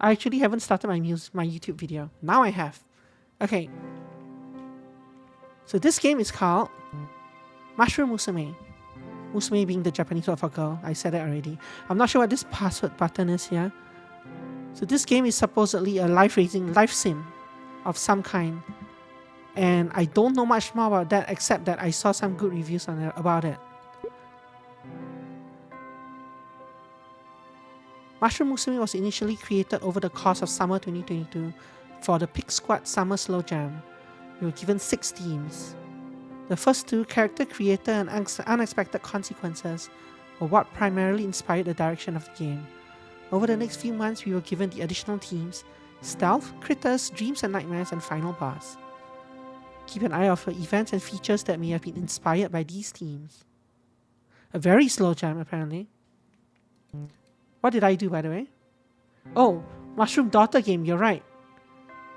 I actually haven't started my YouTube video. Now I have. Okay. So this game is called Mushroom Musume. Musume being the Japanese word for girl. I said it already. I'm not sure what this password button is here. So this game is supposedly a life sim of some kind. And I don't know much more about that except that I saw some good reviews about it. Mushroom Musume was initially created over the course of summer 2022 for the Pig Squad Summer Slow Jam. We were given 6 themes. The first 2, character creator and unexpected consequences, were what primarily inspired the direction of the game. Over the next few months, we were given the additional themes: stealth, critters, dreams and nightmares, and final boss. Keep an eye out for events and features that may have been inspired by these themes. A very slow jam, apparently. What did I do, by the way? Oh, Mushroom Daughter game, you're right.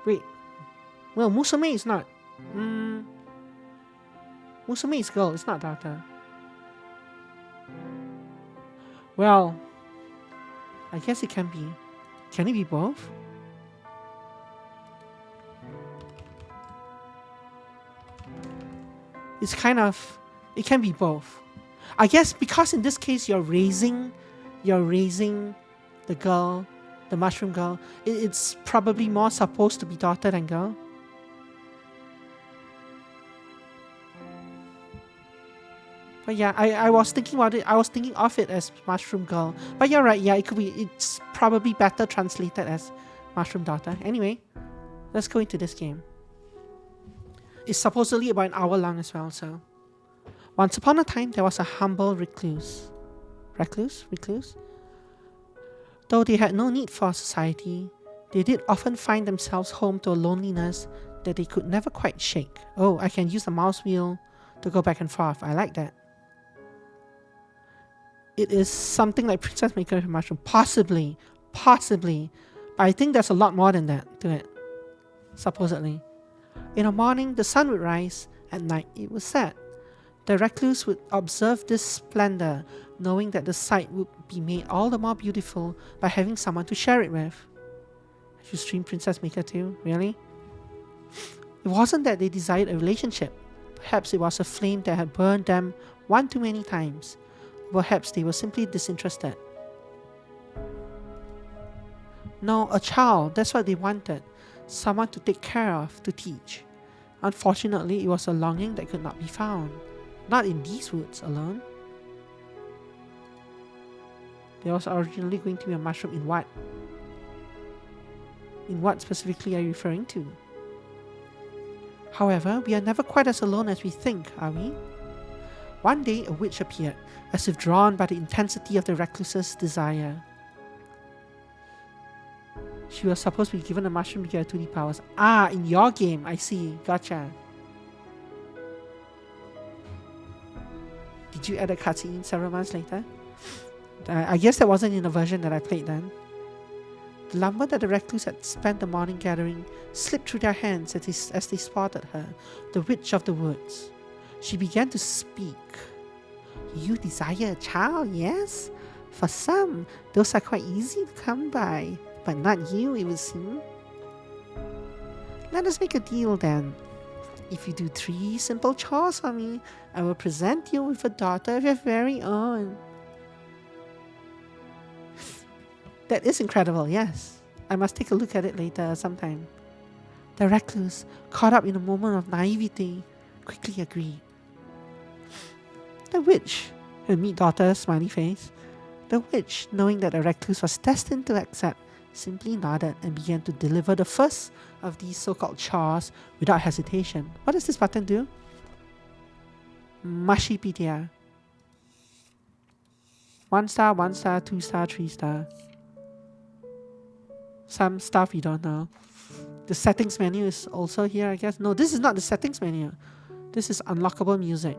Wait. Well, Musume is not. Musume is girl, it's not daughter. Well, I guess it can be. Can it be both? It's kind of... It can be both. I guess because in this case you're raising the girl, the mushroom girl. It's probably more supposed to be daughter than girl. But yeah, I was thinking about it. I was thinking of it as mushroom girl. But you're right. Yeah, it could be. It's probably better translated as mushroom daughter. Anyway, let's go into this game. It's supposedly about an hour long as well. So, once upon a time, there was a humble recluse. Recluse? Though they had no need for society, they did often find themselves home to a loneliness that they could never quite shake. Oh, I can use the mouse wheel to go back and forth. I like that. It is something like Princess Maker with a Mushroom. Possibly. But I think there's a lot more than that to it. Supposedly. In the morning, the sun would rise. At night, it would set. The recluse would observe this splendor, knowing that the sight would be made all the more beautiful by having someone to share it with. Have you streamed Princess Maker too? Really? It wasn't that they desired a relationship. Perhaps it was a flame that had burned them one too many times. Perhaps they were simply disinterested. No, a child, that's what they wanted. Someone to take care of, to teach. Unfortunately, it was a longing that could not be found. Not in these woods alone. There was originally going to be a mushroom in what? In what specifically are you referring to? However, we are never quite as alone as we think, are we? One day, a witch appeared, as if drawn by the intensity of the recluse's desire. She was supposed to be given a mushroom to get her 2D powers. Ah, in your game, I see. Gotcha. Did you add a cutscene several months later? I guess that wasn't in the version that I played then. The lumber that the recluse had spent the morning gathering slipped through their hands as they spotted her, the witch of the woods. She began to speak. You desire a child, yes? For some, those are quite easy to come by, but not you, it would seem. Let us make a deal then. If you do 3 simple chores for me, I will present you with a daughter of your very own. That is incredible, yes. I must take a look at it later sometime. The recluse, caught up in a moment of naivety, quickly agreed. The witch, her meat daughter, smiley face. The witch, knowing that the recluse was destined to accept, simply nodded and began to deliver the first of these so-called chores without hesitation. What does this button do? Mushipedia. 1 star, 1 star, 2 star, 3 star. Some stuff we don't know. The settings menu is also here, I guess. No, this is not the settings menu. This is unlockable music,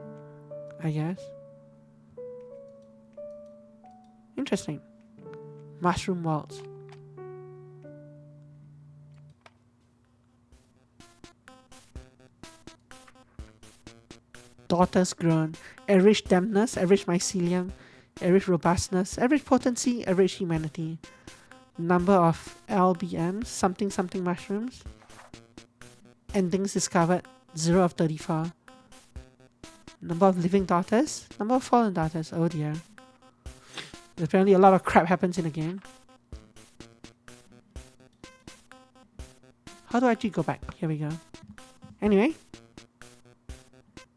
I guess. Interesting. Mushroom Waltz. Daughter's grown. Average dampness, average mycelium, average robustness, average potency, average humanity. Number of LBMs, something something mushrooms. Endings discovered, 0 of 34. Number of living daughters, number of fallen daughters. Oh dear. Apparently a lot of crap happens in the game. How do I actually go back? Here we go. Anyway,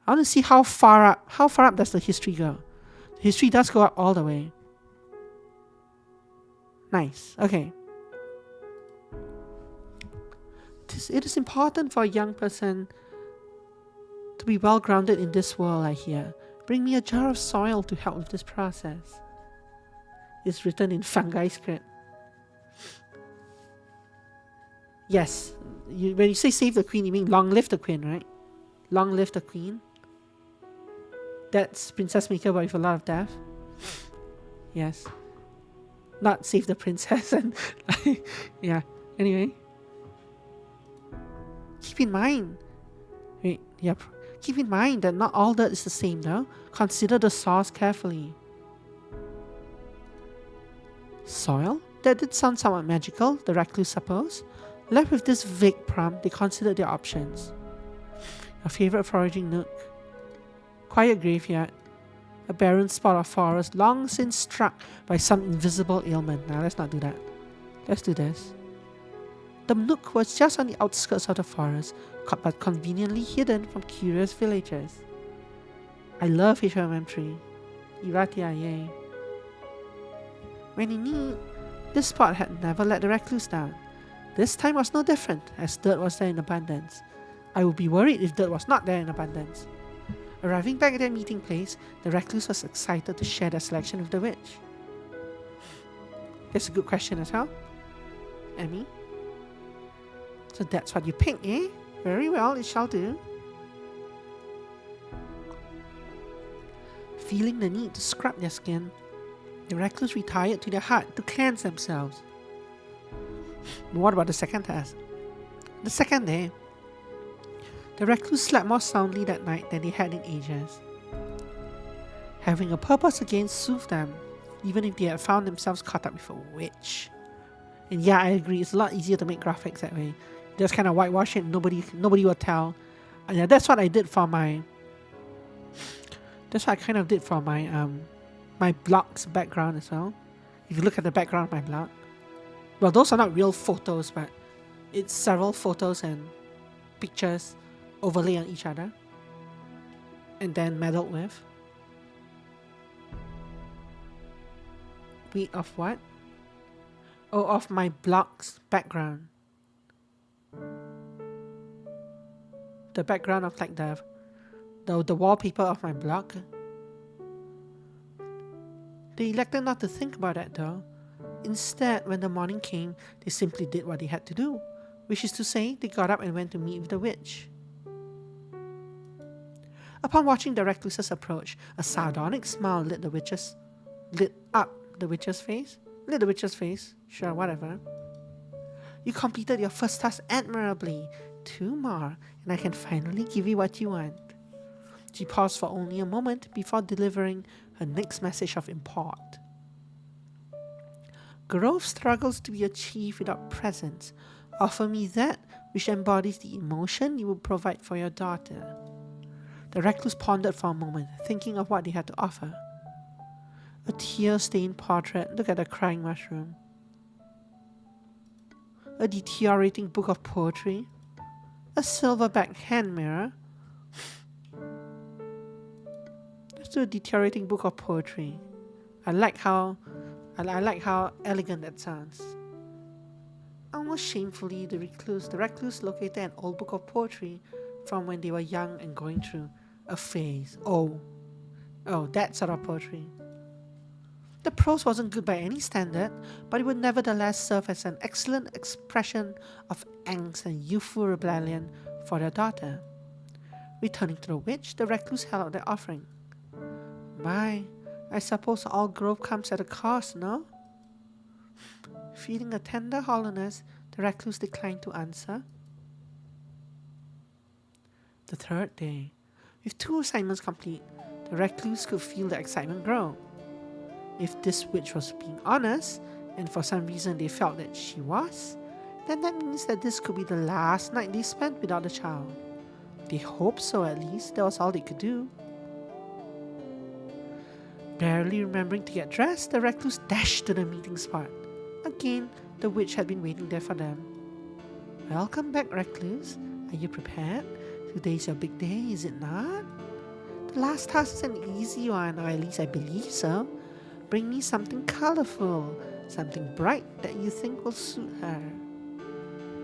I want to see how far up does the history go. The history does go up all the way. Nice. Okay. It is important for a young person to be well grounded in this world, I hear. Bring me a jar of soil to help with this process. It's written in fungi script. Yes. When you say save the queen, you mean long live the queen, right? Long live the queen. That's Princess Maker, but with a lot of death. Yes. Not save the princess and yeah. Anyway. Keep in mind. Wait, yep. Keep in mind that not all dirt is the same though. Consider the source carefully. Soil? That did sound somewhat magical, the recluse supposed. Left with this vague prompt, they considered their options. Your favorite foraging nook. Quiet graveyard. A barren spot of forest long since struck by some invisible ailment. Now let's not do that. Let's do this. The nook was just on the outskirts of the forest, but conveniently hidden from curious villagers. I love HMM3. Iratia, yay. When in need, this spot had never let the recluse down. This time was no different, as dirt was there in abundance. I would be worried if dirt was not there in abundance. Arriving back at their meeting place, the recluse was excited to share their selection with the witch. That's a good question as well. Emmy? So that's what you pick, eh? Very well, it shall do. Feeling the need to scrub their skin, the recluse retired to their hut to cleanse themselves. What about the second task? The second day, the recluse slept more soundly that night than they had in ages. Having a purpose again soothed them, even if they had found themselves caught up with a witch. And yeah, I agree, it's a lot easier to make graphics that way. Just kind of whitewash it, nobody will tell. And yeah, that's what I did for my... That's what I kind of did for my my blog's background as well. If you look at the background of my blog. Well, those are not real photos, but it's several photos and pictures overlay on each other and then meddled with. Wait, of what? Oh, of my blog's background. The background of like the wallpaper of my blog. They elected not to think about that though. Instead, when the morning came, they simply did what they had to do, which is to say, they got up and went to meet with the witch. Upon watching the recluse's approach, a sardonic smile lit up the witch's face. Sure, whatever. You completed your first task admirably. 2 more, and I can finally give you what you want. She paused for only a moment before delivering her next message of import. Growth struggles to be achieved without presence. Offer me that which embodies the emotion you will provide for your daughter. The recluse pondered for a moment, thinking of what they had to offer. A tear-stained portrait. Look at the crying mushroom. A deteriorating book of poetry. A silverback hand mirror. Let's do a deteriorating book of poetry. I like how elegant that sounds. Almost shamefully, the recluse located an old book of poetry from when they were young and going through a phase. Oh, that sort of poetry. The prose wasn't good by any standard, but it would nevertheless serve as an excellent expression of angst and youthful rebellion for their daughter. Returning to the witch, the recluse held out their offering. My, I suppose all growth comes at a cost, no? Feeling a tender hollowness, the recluse declined to answer. The third day. With 2 assignments complete, the recluse could feel the excitement grow. If this witch was being honest, and for some reason they felt that she was, then that means that this could be the last night they spent without the child. They hoped so, at least. That was all they could do. Barely remembering to get dressed, the recluse dashed to the meeting spot. Again, the witch had been waiting there for them. Welcome back, recluse. Are you prepared? Today's your big day, is it not? The last task is an easy one, or at least I believe so. Bring me something colorful, something bright that you think will suit her.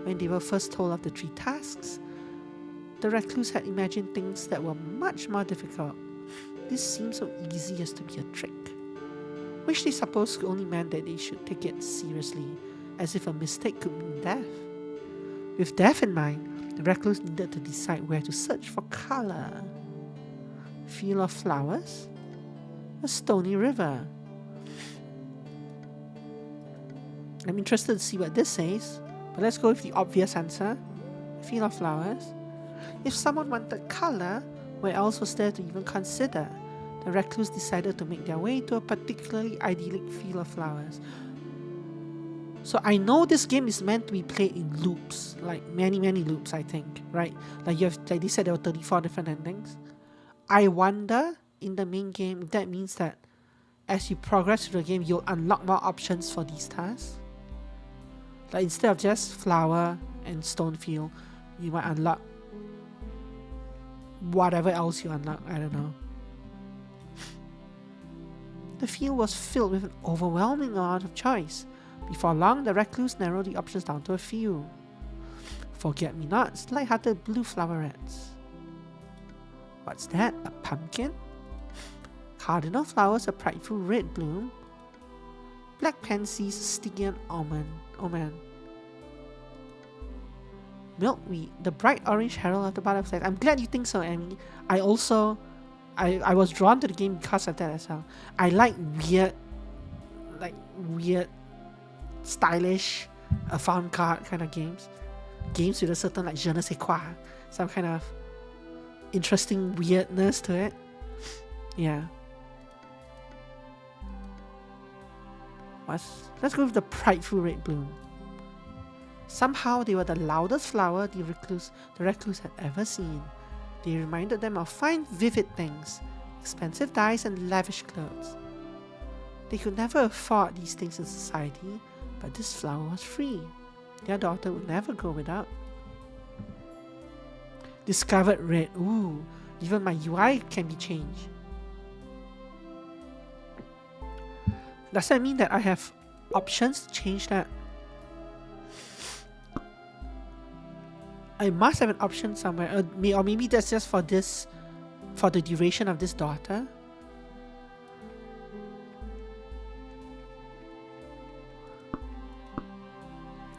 When they were first told of the 3 tasks, the recluse had imagined things that were much more difficult. This seemed so easy as to be a trick, which they supposed only meant that they should take it seriously, as if a mistake could mean death. With death in mind, the recluse needed to decide where to search for color. Field of flowers? A stony river? I'm interested to see what this says, but let's go with the obvious answer. Field of flowers. If someone wanted color, where else was there to even consider? The recluse decided to make their way to a particularly idyllic field of flowers. So I know this game is meant to be played in loops, like many loops, I think, right? Like they said there were 34 different endings. I wonder in the main game if that means that as you progress through the game, you'll unlock more options for these tasks. Like instead of just flower and stone field, you might unlock whatever else you unlock, I don't know. The field was filled with an overwhelming amount of choice. Before long, the recluse narrowed the options down to a few. Forget-me-nots, light-hearted blue flowerets. What's that? A pumpkin? Cardinal flowers, a prideful red bloom. Black pansies, Stygian almond. Oh man. Milkweed, the bright orange herald of the butterflies. I'm glad you think so, Amy. I was drawn to the game because of that as well. I like weird, stylish, avant-garde kind of games. Games with a certain like je ne sais quoi, some kind of interesting weirdness to it. Yeah. Let's go with the prideful red bloom. Somehow they were the loudest flower the recluse had ever seen. They reminded them of fine, vivid things, expensive dyes and lavish clothes. They could never afford these things in society, but this flower was free. Their daughter would never go without. Discovered red. Ooh, even my UI can be changed. Does that mean that I have options to change that? I must have an option somewhere, or maybe that's just for the duration of this daughter.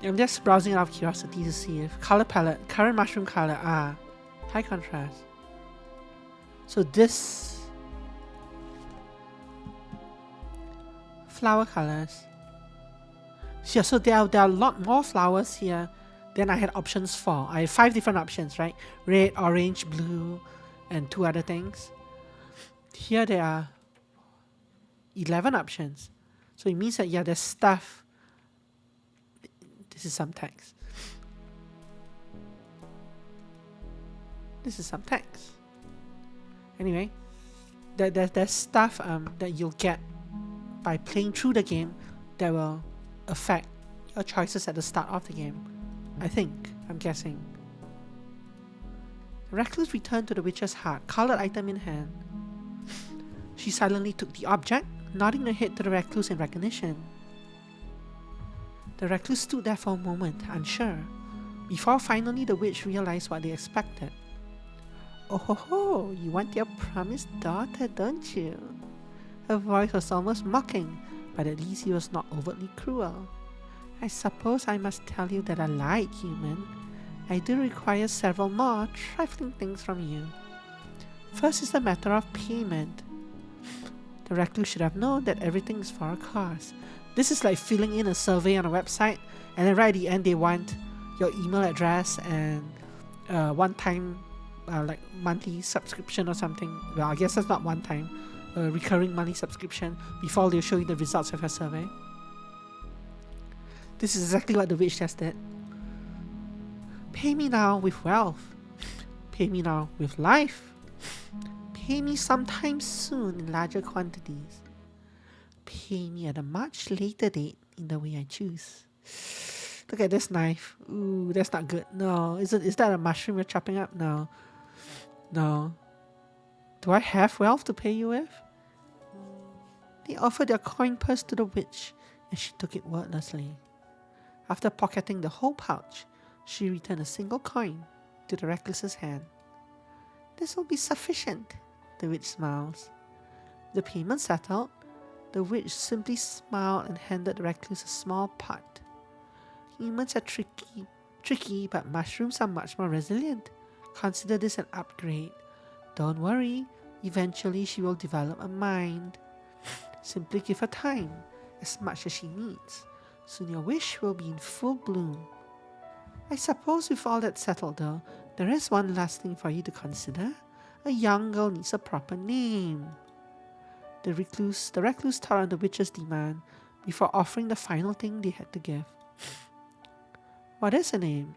I'm just browsing out of curiosity to see if color palette, current mushroom color, high contrast. So this flower colors. Yeah, so there are a lot more flowers here than I had options for. I have 5 different options, right? Red, orange, blue, and 2 other things. Here there are 11 options. So it means that, yeah, there's stuff. This is some text. This is some text. Anyway, there's stuff that you'll get by playing through the game that will affect your choices at the start of the game. I'm guessing. The recluse returned to the witch's hut, colored item in hand. She silently took the object, nodding her head to the recluse in recognition. The recluse stood there for a moment, unsure, before finally the witch realized what they expected. Oh ho ho, you want your promised daughter, don't you? Her voice was almost mocking, but at least he was not overtly cruel. I suppose I must tell you that I lied, human. I do require several more trifling things from you. First is the matter of payment. The recluse should have known that everything is for a cause. This is like filling in a survey on a website, and then right at the end they want your email address and one-time like monthly subscription or something. Well, I guess that's not one time. A recurring monthly subscription before they'll show you the results of your survey. This is exactly what the witch just did. Pay me now with wealth. Pay me now with life. Pay me sometime soon in larger quantities. Pay me at a much later date in the way I choose. Look at this knife. Ooh, that's not good. No. Is that a mushroom you're chopping up? No. No. Do I have wealth to pay you with? They offered their coin purse to the witch, and she took it wordlessly. After pocketing the whole pouch, she returned a single coin to the recluse's hand. This will be sufficient, the witch smiles. The payment settled, the witch simply smiled and handed the recluse a small pot. Humans are tricky, but mushrooms are much more resilient. Consider this an upgrade. Don't worry, eventually she will develop a mind. Simply give her time, as much as she needs. Soon your wish will be in full bloom. I suppose with all that settled though, there is one last thing for you to consider. A young girl needs a proper name. The recluse thought on the witch's demand before offering the final thing they had to give. What is her name?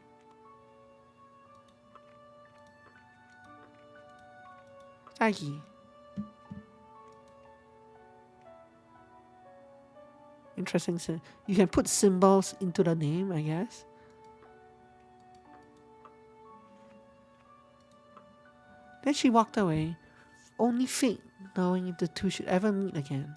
Aggie. Interesting. So you can put symbols into the name, I guess. Then she walked away, only faint knowing if the two should ever meet again.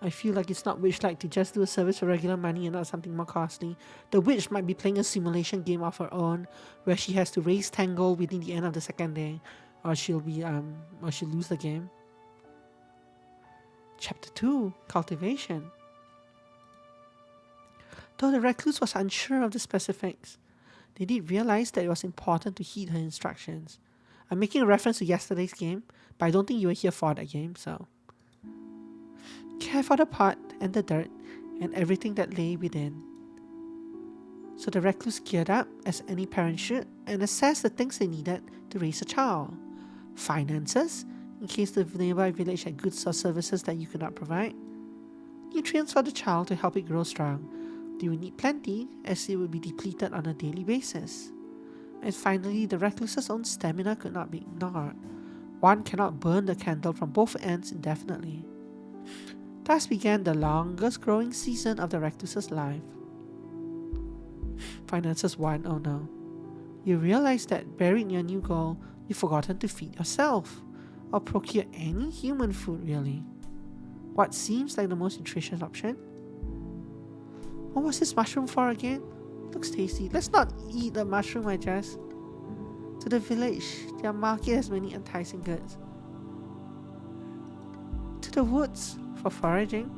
I feel like it's not witch-like to just do a service for regular money and not something more costly. The witch might be playing a simulation game of her own, where she has to raise 10 gold within the end of the second day, or she'll lose the game. Chapter 2: Cultivation. Though the recluse was unsure of the specifics, they did realize that it was important to heed her instructions. I'm making a reference to yesterday's game, but I don't think you were here for that game, so. Care for the pot and the dirt and everything that lay within. So the recluse geared up, as any parent should, and assessed the things they needed to raise a child. Finances, in case the nearby village had goods or services that you could not provide. Nutrients for the child to help it grow strong. They would need plenty, as it would be depleted on a daily basis. And finally, the recluse's own stamina could not be ignored. One cannot burn the candle from both ends indefinitely. Thus began the longest growing season of the recluse's life. Finances 1, oh no. You realize that buried in your new goal, you've forgotten to feed yourself, or procure any human food really. What seems like the most nutritious option? What was this mushroom for again? Looks tasty. Let's not eat the mushroom, I guess. To the village, their market has many enticing goods. To the woods, for foraging.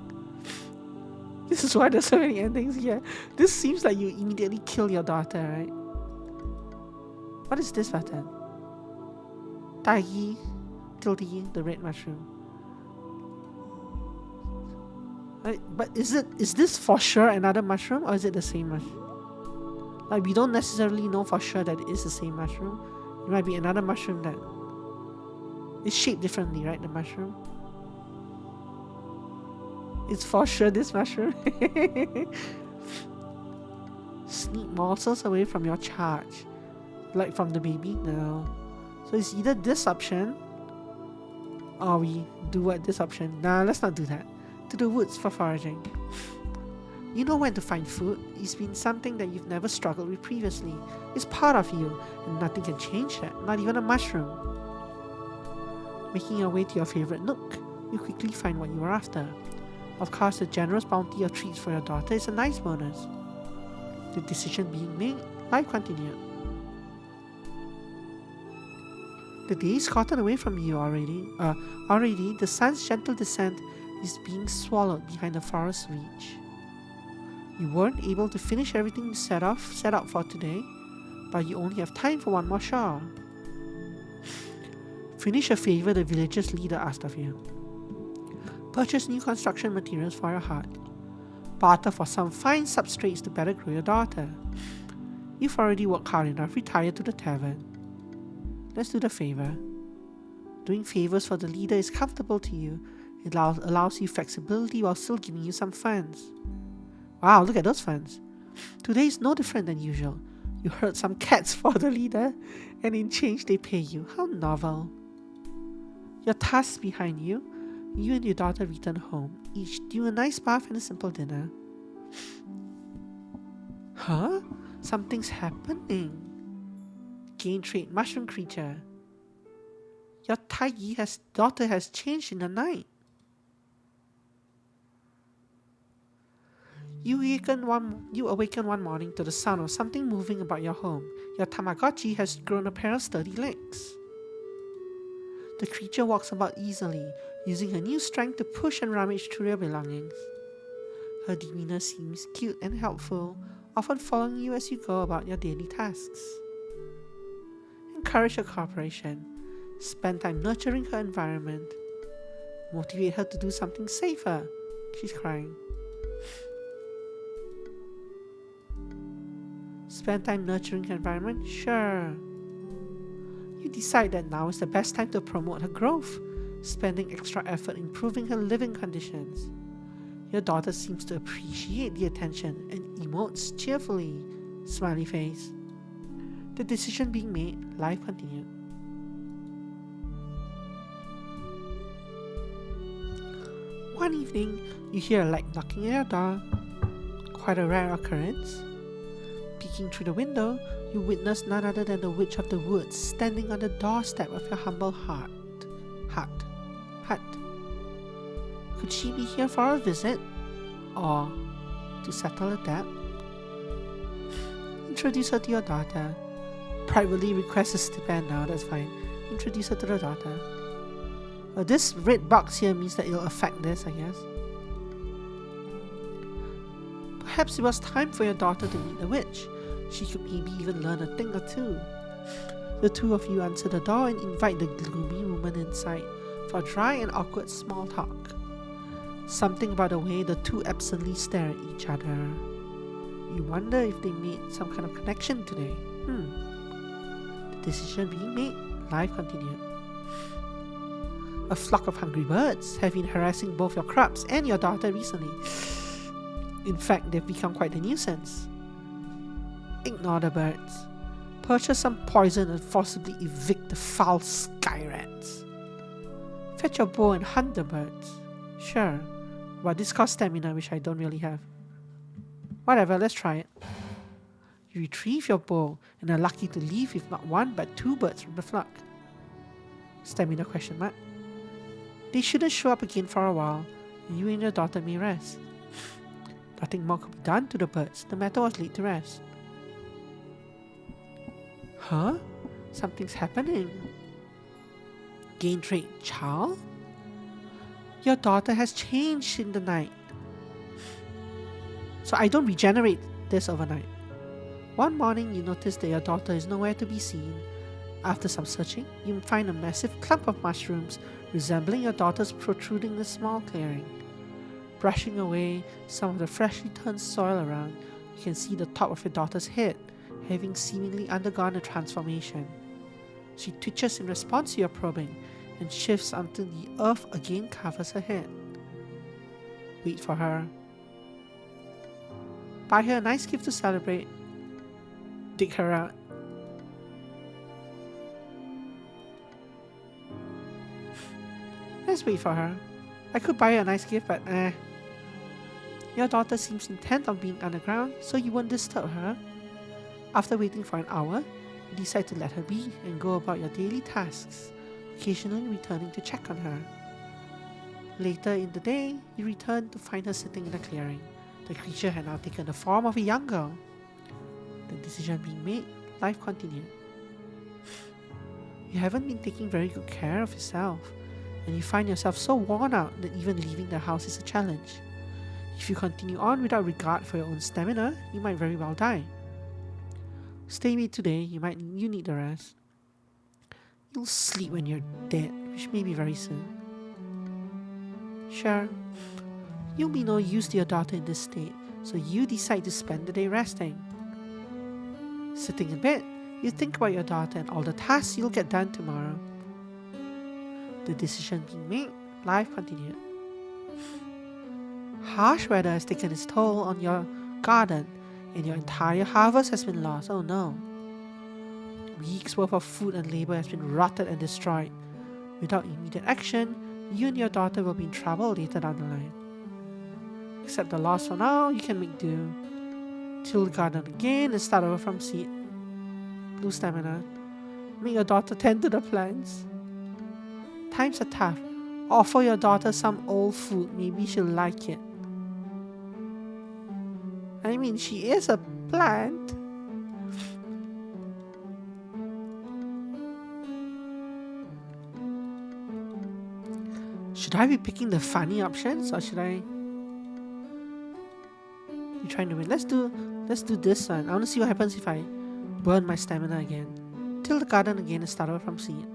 This is why there's so many endings here. This seems like you immediately kill your daughter, right? What is this button? Tagi, tilde, the red mushroom. Right, but is this for sure another mushroom, or is it the same mushroom? Like, we don't necessarily know for sure that it is the same mushroom. It might be another mushroom that is shaped differently, right? The mushroom. It's for sure this mushroom. Sneak morsels away from your charge. Like from the baby? No. So it's either this option, or we do what this option. Nah, let's not do that. To the woods for foraging. You know when to find food. It's been something that you've never struggled with previously. It's part of you, and nothing can change that, not even a mushroom. Making your way to your favorite nook, you quickly find what you are after. Of course, the generous bounty of treats for your daughter is a nice bonus. The decision being made, life continued. The day is gotten away from you already. Already, the sun's gentle descent is being swallowed behind the forest's reach. You weren't able to finish everything you set out for today, but you only have time for one more chore. Finish a favor the village's leader asked of you. Purchase new construction materials for your hut. Barter for some fine substrates to better grow your daughter. You've already worked hard enough, retire to the tavern. Let's do the favor. Doing favors for the leader is comfortable to you, It allows you flexibility while still giving you some funds. Wow, look at those funds. Today is no different than usual. You herd some cats for the leader, and in change they pay you. How novel. Your tasks behind you, you and your daughter return home, each due a nice bath and a simple dinner. Huh? Something's happening. Gain trait mushroom creature. Your daughter has changed in the night. You awaken one morning to the sound of something moving about your home. Your Tamagotchi has grown a pair of sturdy legs. The creature walks about easily, using her new strength to push and rummage through your belongings. Her demeanor seems cute and helpful, often following you as you go about your daily tasks. Encourage her cooperation. Spend time nurturing her environment. Motivate her to do something safer. She's crying. Spend time nurturing her environment? Sure. You decide that now is the best time to promote her growth, spending extra effort improving her living conditions. Your daughter seems to appreciate the attention and emotes cheerfully. Smiley face. The decision being made, life continued. One evening, you hear a light knocking at your door. Quite a rare occurrence. Peeking through the window, you witness none other than the Witch of the Woods standing on the doorstep of your humble hut. Could she be here for a visit? Or to settle a debt? Introduce her to your daughter. Privately request a stipend now, that's fine. Introduce her to the daughter. This red box here means that it'll affect this, I guess. Perhaps it was time for your daughter to meet the witch. She could maybe even learn a thing or two. The two of you answer the door and invite the gloomy woman inside for dry and awkward small talk. Something about the way the two absently stare at each other. You wonder if they made some kind of connection today. The decision being made, life continued. A flock of hungry birds have been harassing both your crops and your daughter recently. In fact, they've become quite a nuisance. Ignore the birds. Purchase some poison and forcibly evict the foul sky rats. Fetch your bow and hunt the birds. Sure, but this costs stamina, which I don't really have. Whatever, let's try it. You retrieve your bow and are lucky to leave with not one but two birds from the flock. Stamina question mark. They shouldn't show up again for a while, and you and your daughter may rest. Nothing more could be done to the birds. The matter was laid to rest. Huh? Something's happening. Gain trait child? Your daughter has changed in the night. So I don't regenerate this overnight. One morning you notice that your daughter is nowhere to be seen. After some searching, you find a massive clump of mushrooms resembling your daughter's protruding in a small clearing. Brushing away some of the freshly turned soil around, you can see the top of your daughter's head, having seemingly undergone a transformation. She twitches in response to your probing and shifts until the earth again covers her head. Wait for her. Buy her a nice gift to celebrate. Dig her out. Let's wait for her. I could buy her a nice gift, but Your daughter seems intent on being underground, so you won't disturb her. After waiting for an hour, you decide to let her be and go about your daily tasks, occasionally returning to check on her. Later in the day, you return to find her sitting in a clearing. The creature had now taken the form of a young girl. The decision being made, life continued. You haven't been taking very good care of yourself, and you find yourself so worn out that even leaving the house is a challenge. If you continue on without regard for your own stamina, you might very well die. Stay late today, you need the rest. You'll sleep when you're dead, which may be very soon. Sure, you'll be no use to your daughter in this state, so you decide to spend the day resting. Sitting in bed, you think about your daughter and all the tasks you'll get done tomorrow. The decision being made, life continued. Harsh weather has taken its toll on your garden and your entire harvest has been lost. Oh no. Weeks worth of food and labor has been rotted and destroyed. Without immediate action, you and your daughter will be in trouble later down the line. Accept the loss for now, you can make do. Till the garden again and start over from seed. Lose stamina. Make your daughter tend to the plants. Times are tough. Offer your daughter some old food, maybe she'll like it. I mean, she is a plant. Should I be picking the funny options or should I be trying to win? Let's do this one. I want to see what happens if I burn my stamina again. Till the garden again and start over from seed.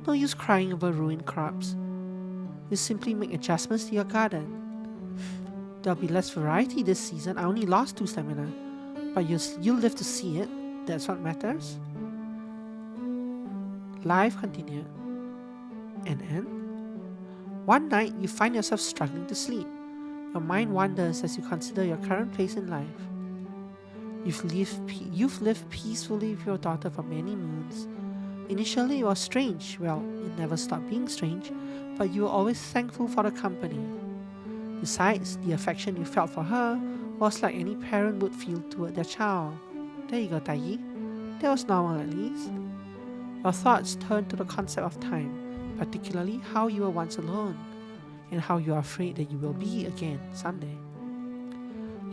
No use crying over ruined crops. You simply make adjustments to your garden. There'll be less variety this season. I only lost 2 stamina, but you'll live to see it. That's what matters. Life continued. And end. One night, you find yourself struggling to sleep. Your mind wanders as you consider your current place in life. You've lived peacefully with your daughter for many moons. Initially, it was strange. Well, it never stopped being strange, but you were always thankful for the company. Besides, the affection you felt for her was like any parent would feel toward their child. There you go, Taigi. That was normal at least. Your thoughts turned to the concept of time, particularly how you were once alone, and how you are afraid that you will be again someday.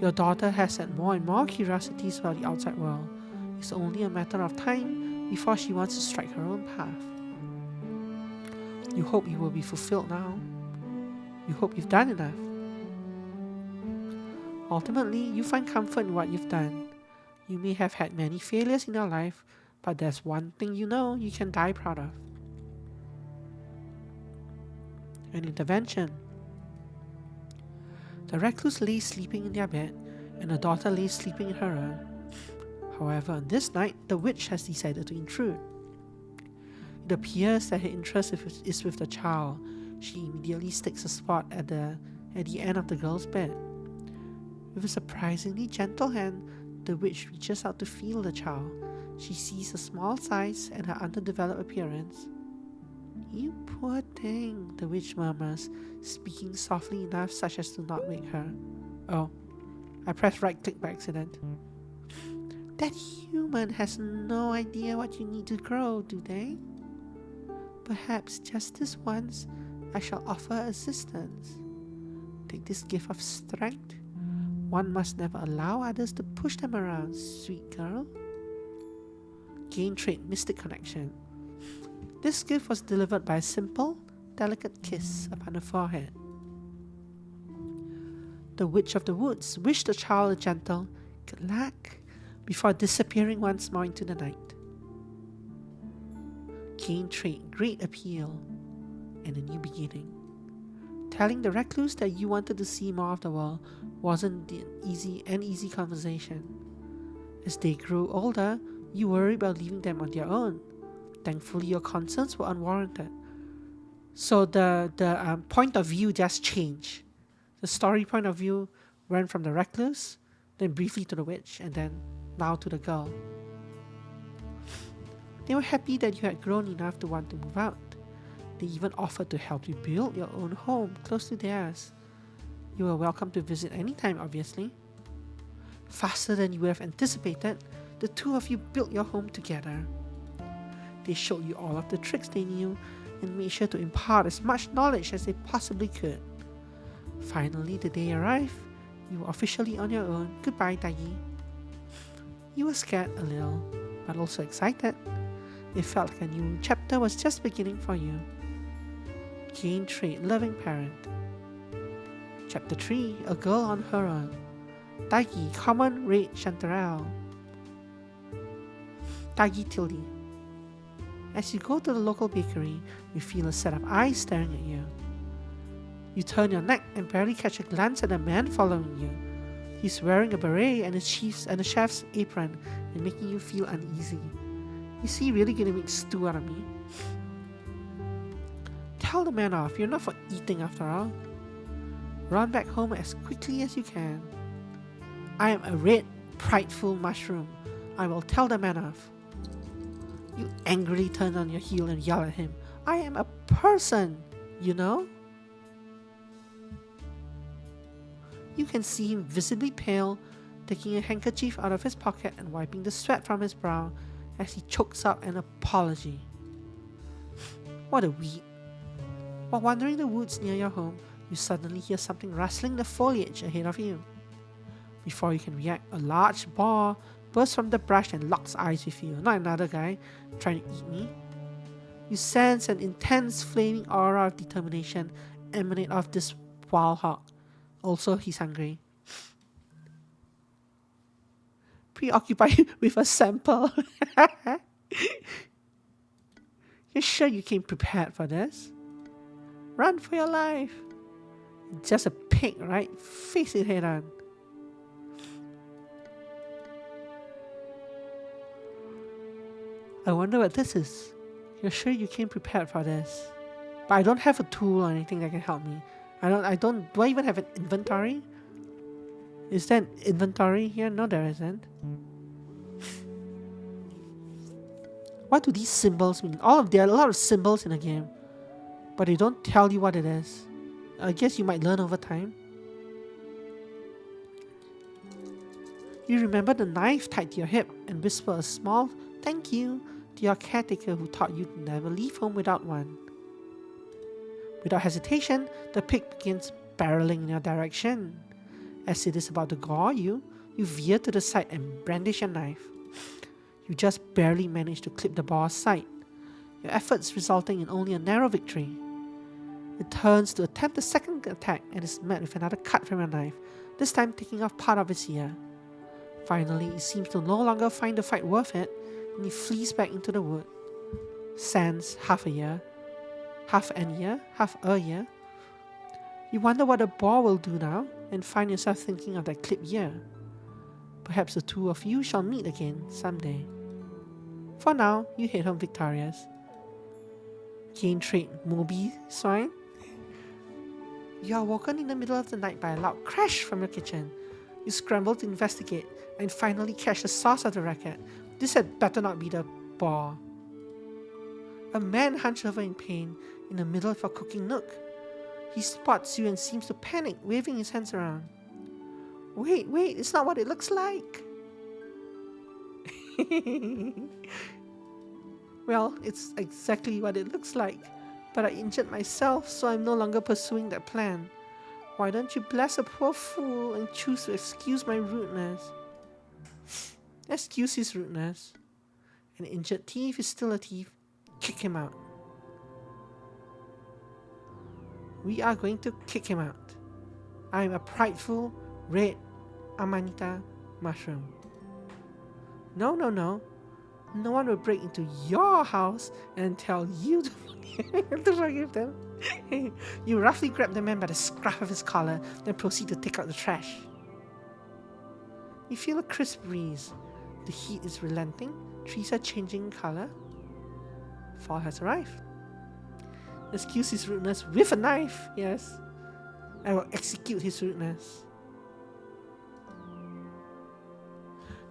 Your daughter has had more and more curiosities about the outside world. It's only a matter of time before she wants to strike her own path. You hope you will be fulfilled now. You hope you've done enough. Ultimately, you find comfort in what you've done. You may have had many failures in your life, but there's one thing you know you can die proud of. An intervention. The recluse lay sleeping in their bed, and the daughter lay sleeping in her own. However, on this night, the witch has decided to intrude. It appears that her interest is with the child. She immediately sticks a spot at the end of the girl's bed. With a surprisingly gentle hand, the witch reaches out to feel the child. She sees her small size and her underdeveloped appearance. "You poor thing," the witch murmurs, speaking softly enough such as to not wake her. Oh, I pressed right click by accident. "That human has no idea what you need to grow, do they? Perhaps just this once I shall offer assistance. Take this gift of strength. One must never allow others to push them around, sweet girl." Gain trait mystic connection. This gift was delivered by a simple, delicate kiss upon the forehead. The witch of the woods wished the child a gentle "good luck" before disappearing once more into the night. Gain trait great appeal and a new beginning. Telling the recluse that you wanted to see more of the world wasn't an easy conversation. As they grew older, you worried about leaving them on their own. Thankfully, your concerns were unwarranted. So the point of view just changed. The story point of view went from the recluse, then briefly to the witch, and then now to the girl. They were happy that you had grown enough to want to move out. They even offered to help you build your own home close to theirs. You were welcome to visit anytime, obviously. Faster than you would have anticipated, the two of you built your home together. They showed you all of the tricks they knew and made sure to impart as much knowledge as they possibly could. Finally, the day arrived. You were officially on your own. Goodbye, Taigi. You were scared a little, but also excited. It felt like a new chapter was just beginning for you. Gain trait loving parent. Chapter 3, A Girl on Her Own. Taigi, common red chanterelle. Taigi tilde. As you go to the local bakery, you feel a set of eyes staring at you. You turn your neck and barely catch a glance at the man following you. He's wearing a beret and a chef's apron and making you feel uneasy. Is he really gonna make stew out of me? Tell the man off, you're not for eating after all. Run back home as quickly as you can. I am a red, prideful mushroom. I will tell the man off. You angrily turn on your heel and yell at him. I am a person, you know? You can see him visibly pale, taking a handkerchief out of his pocket and wiping the sweat from his brow as he chokes up an apology. What a weed. While wandering the woods near your home, you suddenly hear something rustling the foliage ahead of you. Before you can react, a large boar bursts from the brush and locks eyes with you. Not another guy trying to eat me. You sense an intense flaming aura of determination emanate off this wild hog. Also, he's hungry. Preoccupied with a sample. You're sure you came prepared for this? Run for your life. Just a pig, right? Face it head on. I wonder what this is. You're sure you came prepared for this? But I don't have a tool or anything that can help me. Do I even have an inventory? Is there an inventory here? No, there isn't. What do these symbols mean? There are a lot of symbols in the game, but they don't tell you what it is. I guess you might learn over time. You remember the knife tied to your hip and whisper a small thank you to your caretaker who taught you to never leave home without one. Without hesitation, the pig begins barreling in your direction. As it is about to gore you, you veer to the side and brandish your knife. You just barely manage to clip the boar's side, your efforts resulting in only a narrow victory. It turns to attempt a second attack and is met with another cut from your knife, this time taking off part of its ear. Finally, it seems to no longer find the fight worth it, and he flees back into the wood. Sans half an ear. You wonder what the boar will do now, and find yourself thinking of that clipped ear. Perhaps the two of you shall meet again someday. For now, you head home victorious. Gain trait Moby Swine. You are woken in the middle of the night by a loud crash from your kitchen. You scramble to investigate and finally catch the source of the racket. This had better not be the boar. A man hunched over in pain in the middle of a cooking nook. He spots you and seems to panic, waving his hands around. Wait, it's not what it looks like. Well, it's exactly what it looks like, but I injured myself, so I'm no longer pursuing that plan. Why don't you bless a poor fool and choose to excuse my rudeness? Excuse his rudeness. An injured thief is still a thief. Kick him out. We are going to kick him out. I am a prideful, red Amanita mushroom. No. No one will break into your house and tell you to forgive them. You roughly grab the man by the scruff of his collar, then proceed to take out the trash. You feel a crisp breeze. The heat is relenting, trees are changing color. Fall has arrived. Excuse his rudeness with a knife, yes. I will execute his rudeness.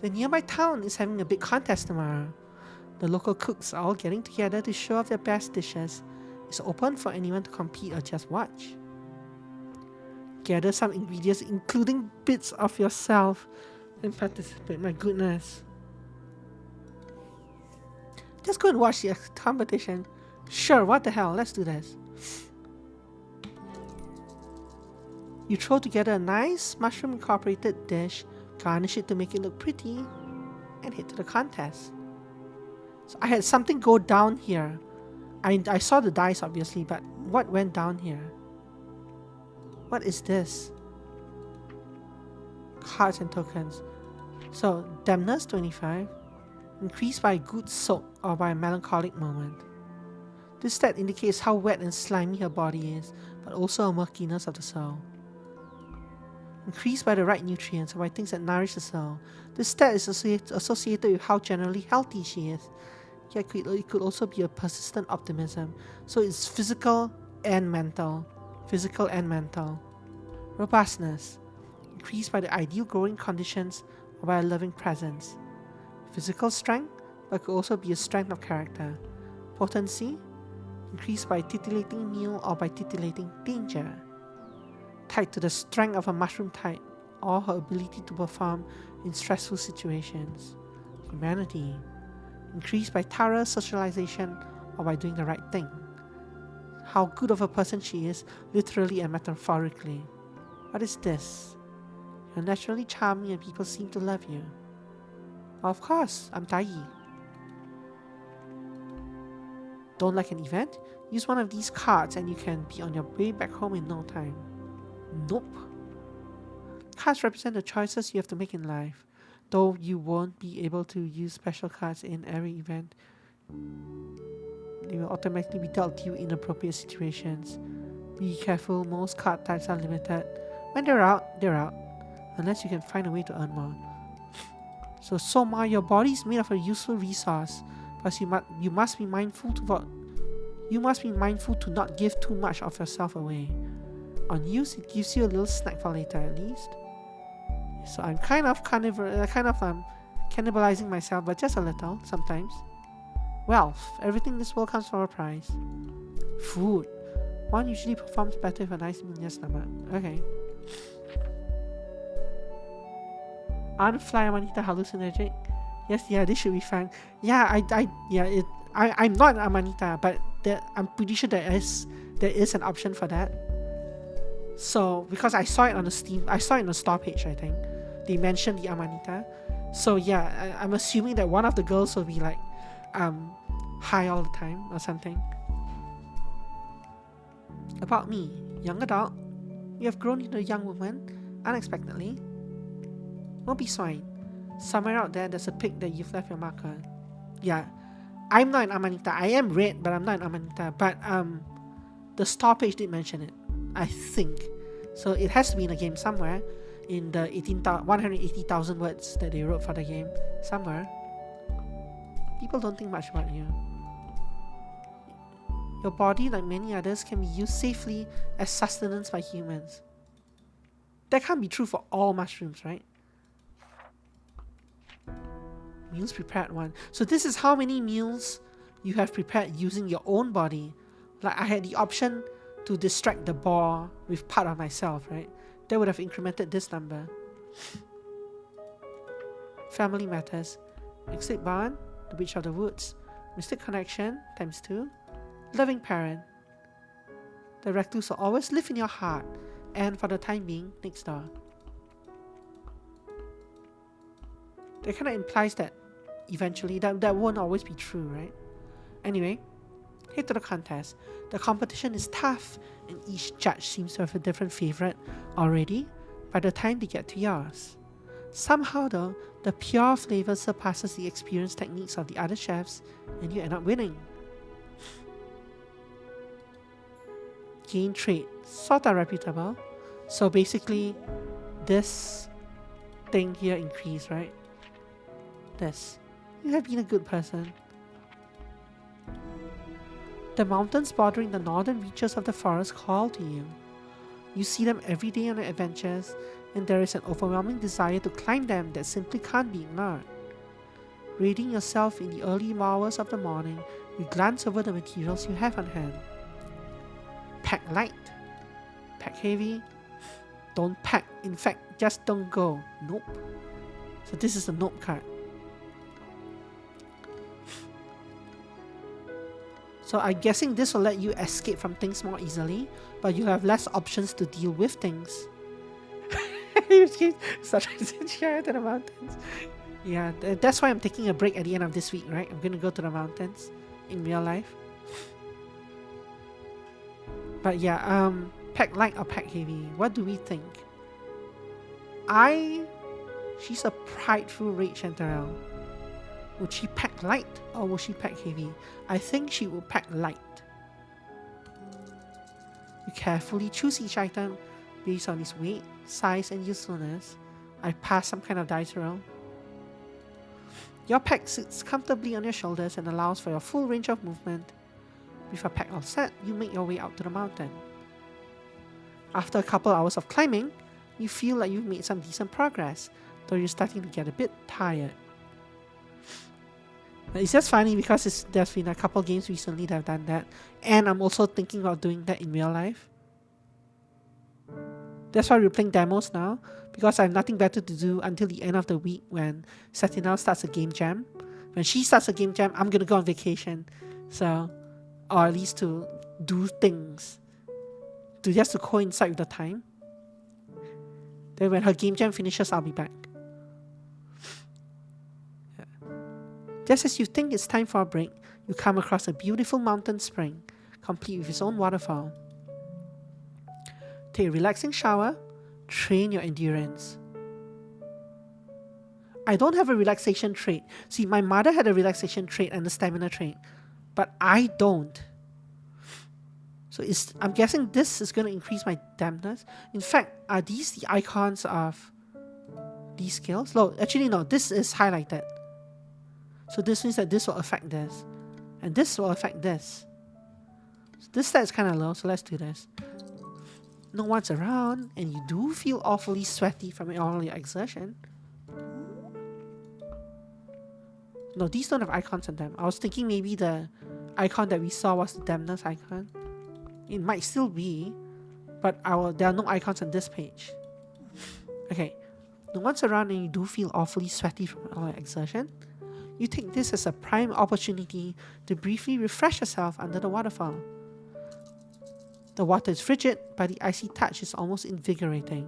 The nearby town is having a big contest tomorrow. The local cooks are all getting together to show off their best dishes. It's open for anyone to compete or just watch. Gather some ingredients, including bits of yourself, and participate. My goodness. Just go and watch the competition. Sure, what the hell, let's do this. You throw together a nice mushroom incorporated dish, garnish it to make it look pretty, and head to the contest. So I had something go down here. I saw the dice obviously, but what went down here? What is this? Cards and tokens. So dampness 25, increased by a good soak or by a melancholic moment. This stat indicates how wet and slimy her body is, but also a murkiness of the soul. Increased by the right nutrients or by things that nourish the soul. This stat is associated with how generally healthy she is. Yet it could also be a persistent optimism. So it's physical and mental. Robustness, increased by the ideal growing conditions or by a loving presence. Physical strength, but could also be a strength of character. Potency, increased by titillating meal or by titillating danger. Tied to the strength of a mushroom type or her ability to perform in stressful situations. Humanity, increased by thorough socialization or by doing the right thing. How good of a person she is, literally and metaphorically. What is this? You're naturally charming and people seem to love you. Of course, I'm Tai. Don't like an event? Use one of these cards and you can be on your way back home in no time. Nope. Cards represent the choices you have to make in life. Though you won't be able to use special cards in every event, they will automatically be dealt to you in appropriate situations. Be careful, most card types are limited. When they're out, unless you can find a way to earn more. So Soma, your body is made of a useful resource, but you must be mindful to not give too much of yourself away. On use, it gives you a little snack for later at least. So I'm kind of cannibalizing myself, but just a little sometimes. Wealth, everything in this world comes for a price. Food, one usually performs better with a nice meal in your stomach. Okay. Unfly Amanita hallucinogenic. Yes, yeah, this should be fine. Yeah, I'm not an Amanita, but I'm pretty sure there is an option for that. So because I saw it on the store page, I think they mentioned the Amanita. So yeah, I'm assuming that one of the girls will be like high all the time or something. About me, young adult. You have grown into a young woman unexpectedly. Don't be swine. Somewhere out there's a pig that you've left your marker. Yeah, I'm not an Amanita. I am red, but I'm not an Amanita. But the store page did mention it, I think. So it has to be in a game somewhere, in the 180,000 words that they wrote for the game somewhere. People don't think much about you. Your body, like many others, can be used safely as sustenance by humans. That can't be true for all mushrooms, right? Meals prepared 1. So this is how many meals you have prepared using your own body. Like I had the option to distract the boar with part of myself, right? That would have incremented this number. Family matters. Mystic Barn, the Witch of the Woods. Mystic Connection, times 2. Loving parent. The recluse will always live in your heart, and for the time being, next door. That kind of implies that eventually that won't always be true, right? Anyway, head to the contest. The competition is tough, and each judge seems to have a different favorite already by the time they get to yours. Somehow though, the pure flavor surpasses the experienced techniques of the other chefs, and you end up winning. Gain trait, sort of reputable. So basically, this thing here increase, right? This. You have been a good person. The mountains bordering the northern reaches of the forest call to you. You see them every day on your adventures, and there is an overwhelming desire to climb them that simply can't be ignored. Reading yourself in the early hours of the morning, you glance over the materials you have on hand. Pack light. Pack heavy. Don't pack. In fact, just don't go. Nope. So this is the nope card. So I'm guessing this will let you escape from things more easily, but you have less options to deal with things. Such a share to the mountains. Yeah, that's why I'm taking a break at the end of this week, right? I'm gonna go to the mountains in real life. But yeah, pack light or pack heavy? What do we think? She's a prideful Raid Chanterelle. Would she pack light or would she pack heavy? I think she will pack light. You carefully choose each item based on its weight, size, and usefulness. I pass some kind of dice roll. Your pack sits comfortably on your shoulders and allows for your full range of movement. With your pack all set, you make your way out to the mountain. After a couple hours of climbing, you feel like you've made some decent progress, though you're starting to get a bit tired. It's just funny because there's been a couple games recently that have done that, and I'm also thinking about doing that in real life. That's why we're playing demos now, because I have nothing better to do until the end of the week when Satinel starts a game jam. When she starts a game jam, I'm gonna go on vacation, so, or at least to do things, just to coincide with the time. Then when her game jam finishes, I'll be back. Just as you think it's time for a break, you come across a beautiful mountain spring, complete with its own waterfall. Take a relaxing shower, train your endurance. I don't have a relaxation trait. See, my mother had a relaxation trait and a stamina trait, but I don't. So I'm guessing this is going to increase my dampness. In fact, are these the icons of these skills? No, actually no, this is highlighted. So this means that this will affect this. And this will affect this. So this stat is kind of low, so let's do this. No one's around, and you do feel awfully sweaty from all your exertion. No, these don't have icons on them. I was thinking maybe the icon that we saw was the dampness icon. It might still be, but there are no icons on this page. Okay, no one's around and you do feel awfully sweaty from all your exertion. You take this as a prime opportunity to briefly refresh yourself under the waterfall. The water is frigid, but the icy touch is almost invigorating.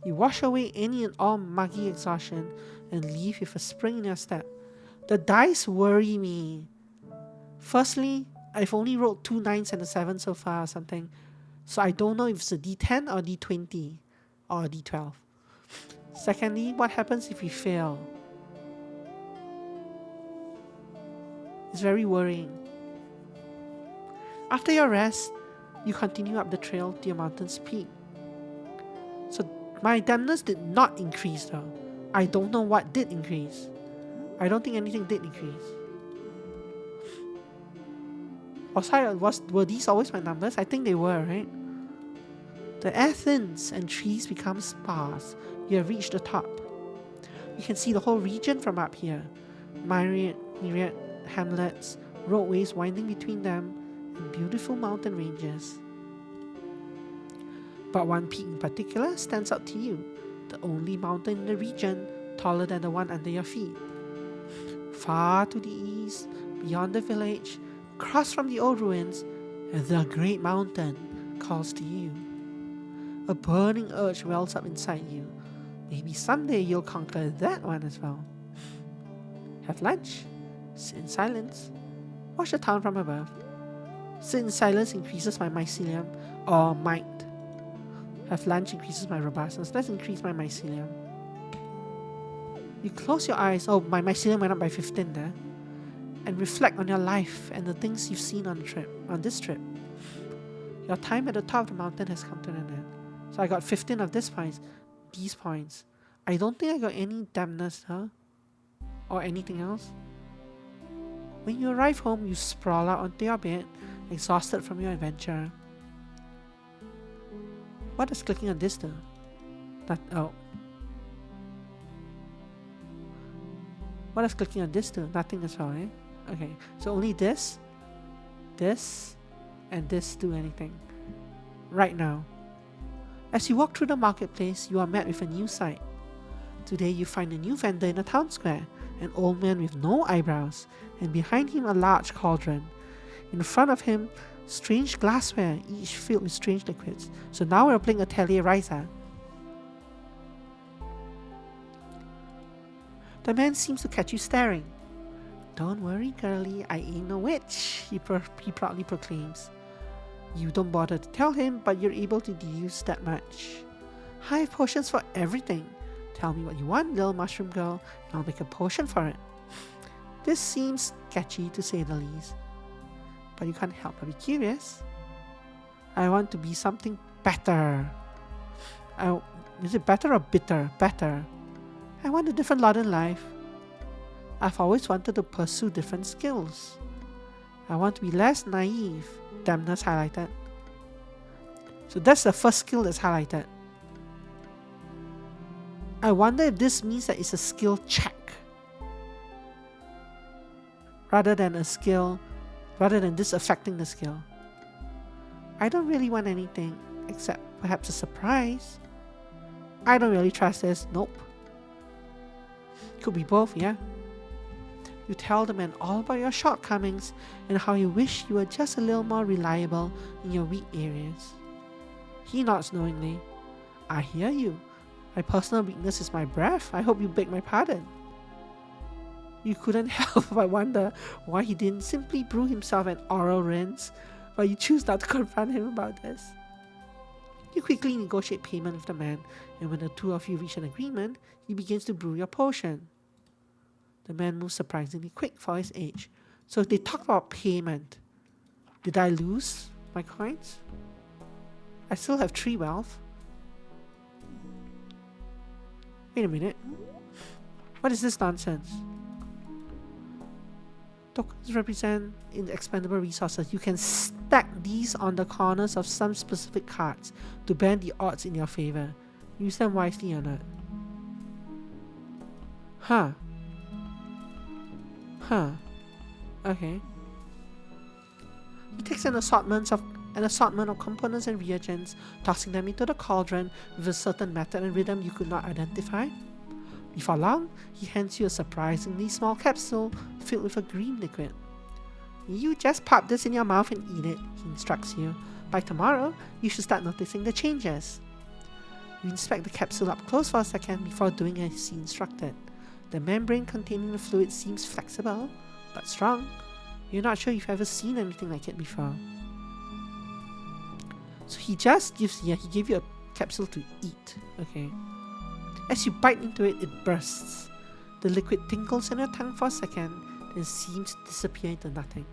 You wash away any and all muggy exhaustion and leave with a spring in your step. The dice worry me. Firstly, I've only rolled 2 9s and a 7 so far or something, so I don't know if it's a D10 or D20 or a D12. Secondly, what happens if we fail? It's very worrying. After your rest, you continue up the trail to your mountain's peak. So my dampness did not increase though. I don't know what did increase. I don't think anything did increase. Were these always my numbers? I think they were, right? The air thins and trees become sparse. You have reached the top. You can see the whole region from up here. Myriad hamlets, roadways winding between them, and beautiful mountain ranges. But one peak in particular stands out to you, the only mountain in the region taller than the one under your feet. Far to the east, beyond the village, across from the old ruins, the great mountain calls to you. A burning urge wells up inside you. Maybe someday you'll conquer that one as well. Have lunch, sit in silence, watch the town from above. Sit in silence increases my mycelium, or might. Have lunch increases my robustness. Let's increase my mycelium. You close your eyes. Oh, my mycelium went up by 15 there. And reflect on your life and the things you've seen on this trip. Your time at the top of the mountain has come to an end. So I got 15 of these points. I don't think I got any dampness, or anything else. When you arrive home, you sprawl out onto your bed, exhausted from your adventure. What does clicking on this do? What does clicking on this do? Nothing as well, eh? Okay, so only this, and this do anything. Right now. As you walk through the marketplace, you are met with a new sight. Today you find a new vendor in the town square, an old man with no eyebrows, and behind him a large cauldron. In front of him, strange glassware, each filled with strange liquids. So now we're playing Atelier Ryza. The man seems to catch you staring. Don't worry, girlie, I ain't no witch, he proudly proclaims. You don't bother to tell him, but you're able to deduce that much. I have potions for everything. Tell me what you want, little mushroom girl, and I'll make a potion for it. This seems sketchy to say the least, but you can't help but be curious. I want to be something better. Is it better or bitter? Better. I want a different lot in life. I've always wanted to pursue different skills. I want to be less naive. Dampness highlighted. So that's the first skill that's highlighted. I wonder if this means that it's a skill check rather than this affecting the skill. I don't really want anything except perhaps a surprise. I don't really trust this. Nope. Could be both, yeah. You tell the man all about your shortcomings and how you wish you were just a little more reliable in your weak areas. He nods knowingly. I hear you. My personal weakness is my breath. I hope you beg my pardon. You couldn't help but wonder why he didn't simply brew himself an oral rinse, but you choose not to confront him about this. You quickly negotiate payment with the man, and when the two of you reach an agreement, he begins to brew your potion. The man moves surprisingly quick for his age. So they talk about payment. Did I lose my coins? I still have 3 wealth. Wait a minute. What is this nonsense? Tokens represent inexpendable resources. You can stack these on the corners of some specific cards to bend the odds in your favor. Use them wisely or not. Okay. He takes an assortment of components and reagents, tossing them into the cauldron with a certain method and rhythm you could not identify. Before long, he hands you a surprisingly small capsule filled with a green liquid. You just pop this in your mouth and eat it, he instructs you. By tomorrow, you should start noticing the changes. You inspect the capsule up close for a second before doing as he instructed. The membrane containing the fluid seems flexible, but strong. You're not sure you've ever seen anything like it before. So he gave you a capsule to eat, okay. As you bite into it, it bursts. The liquid tinkles in your tongue for a second, then seems to disappear into nothing.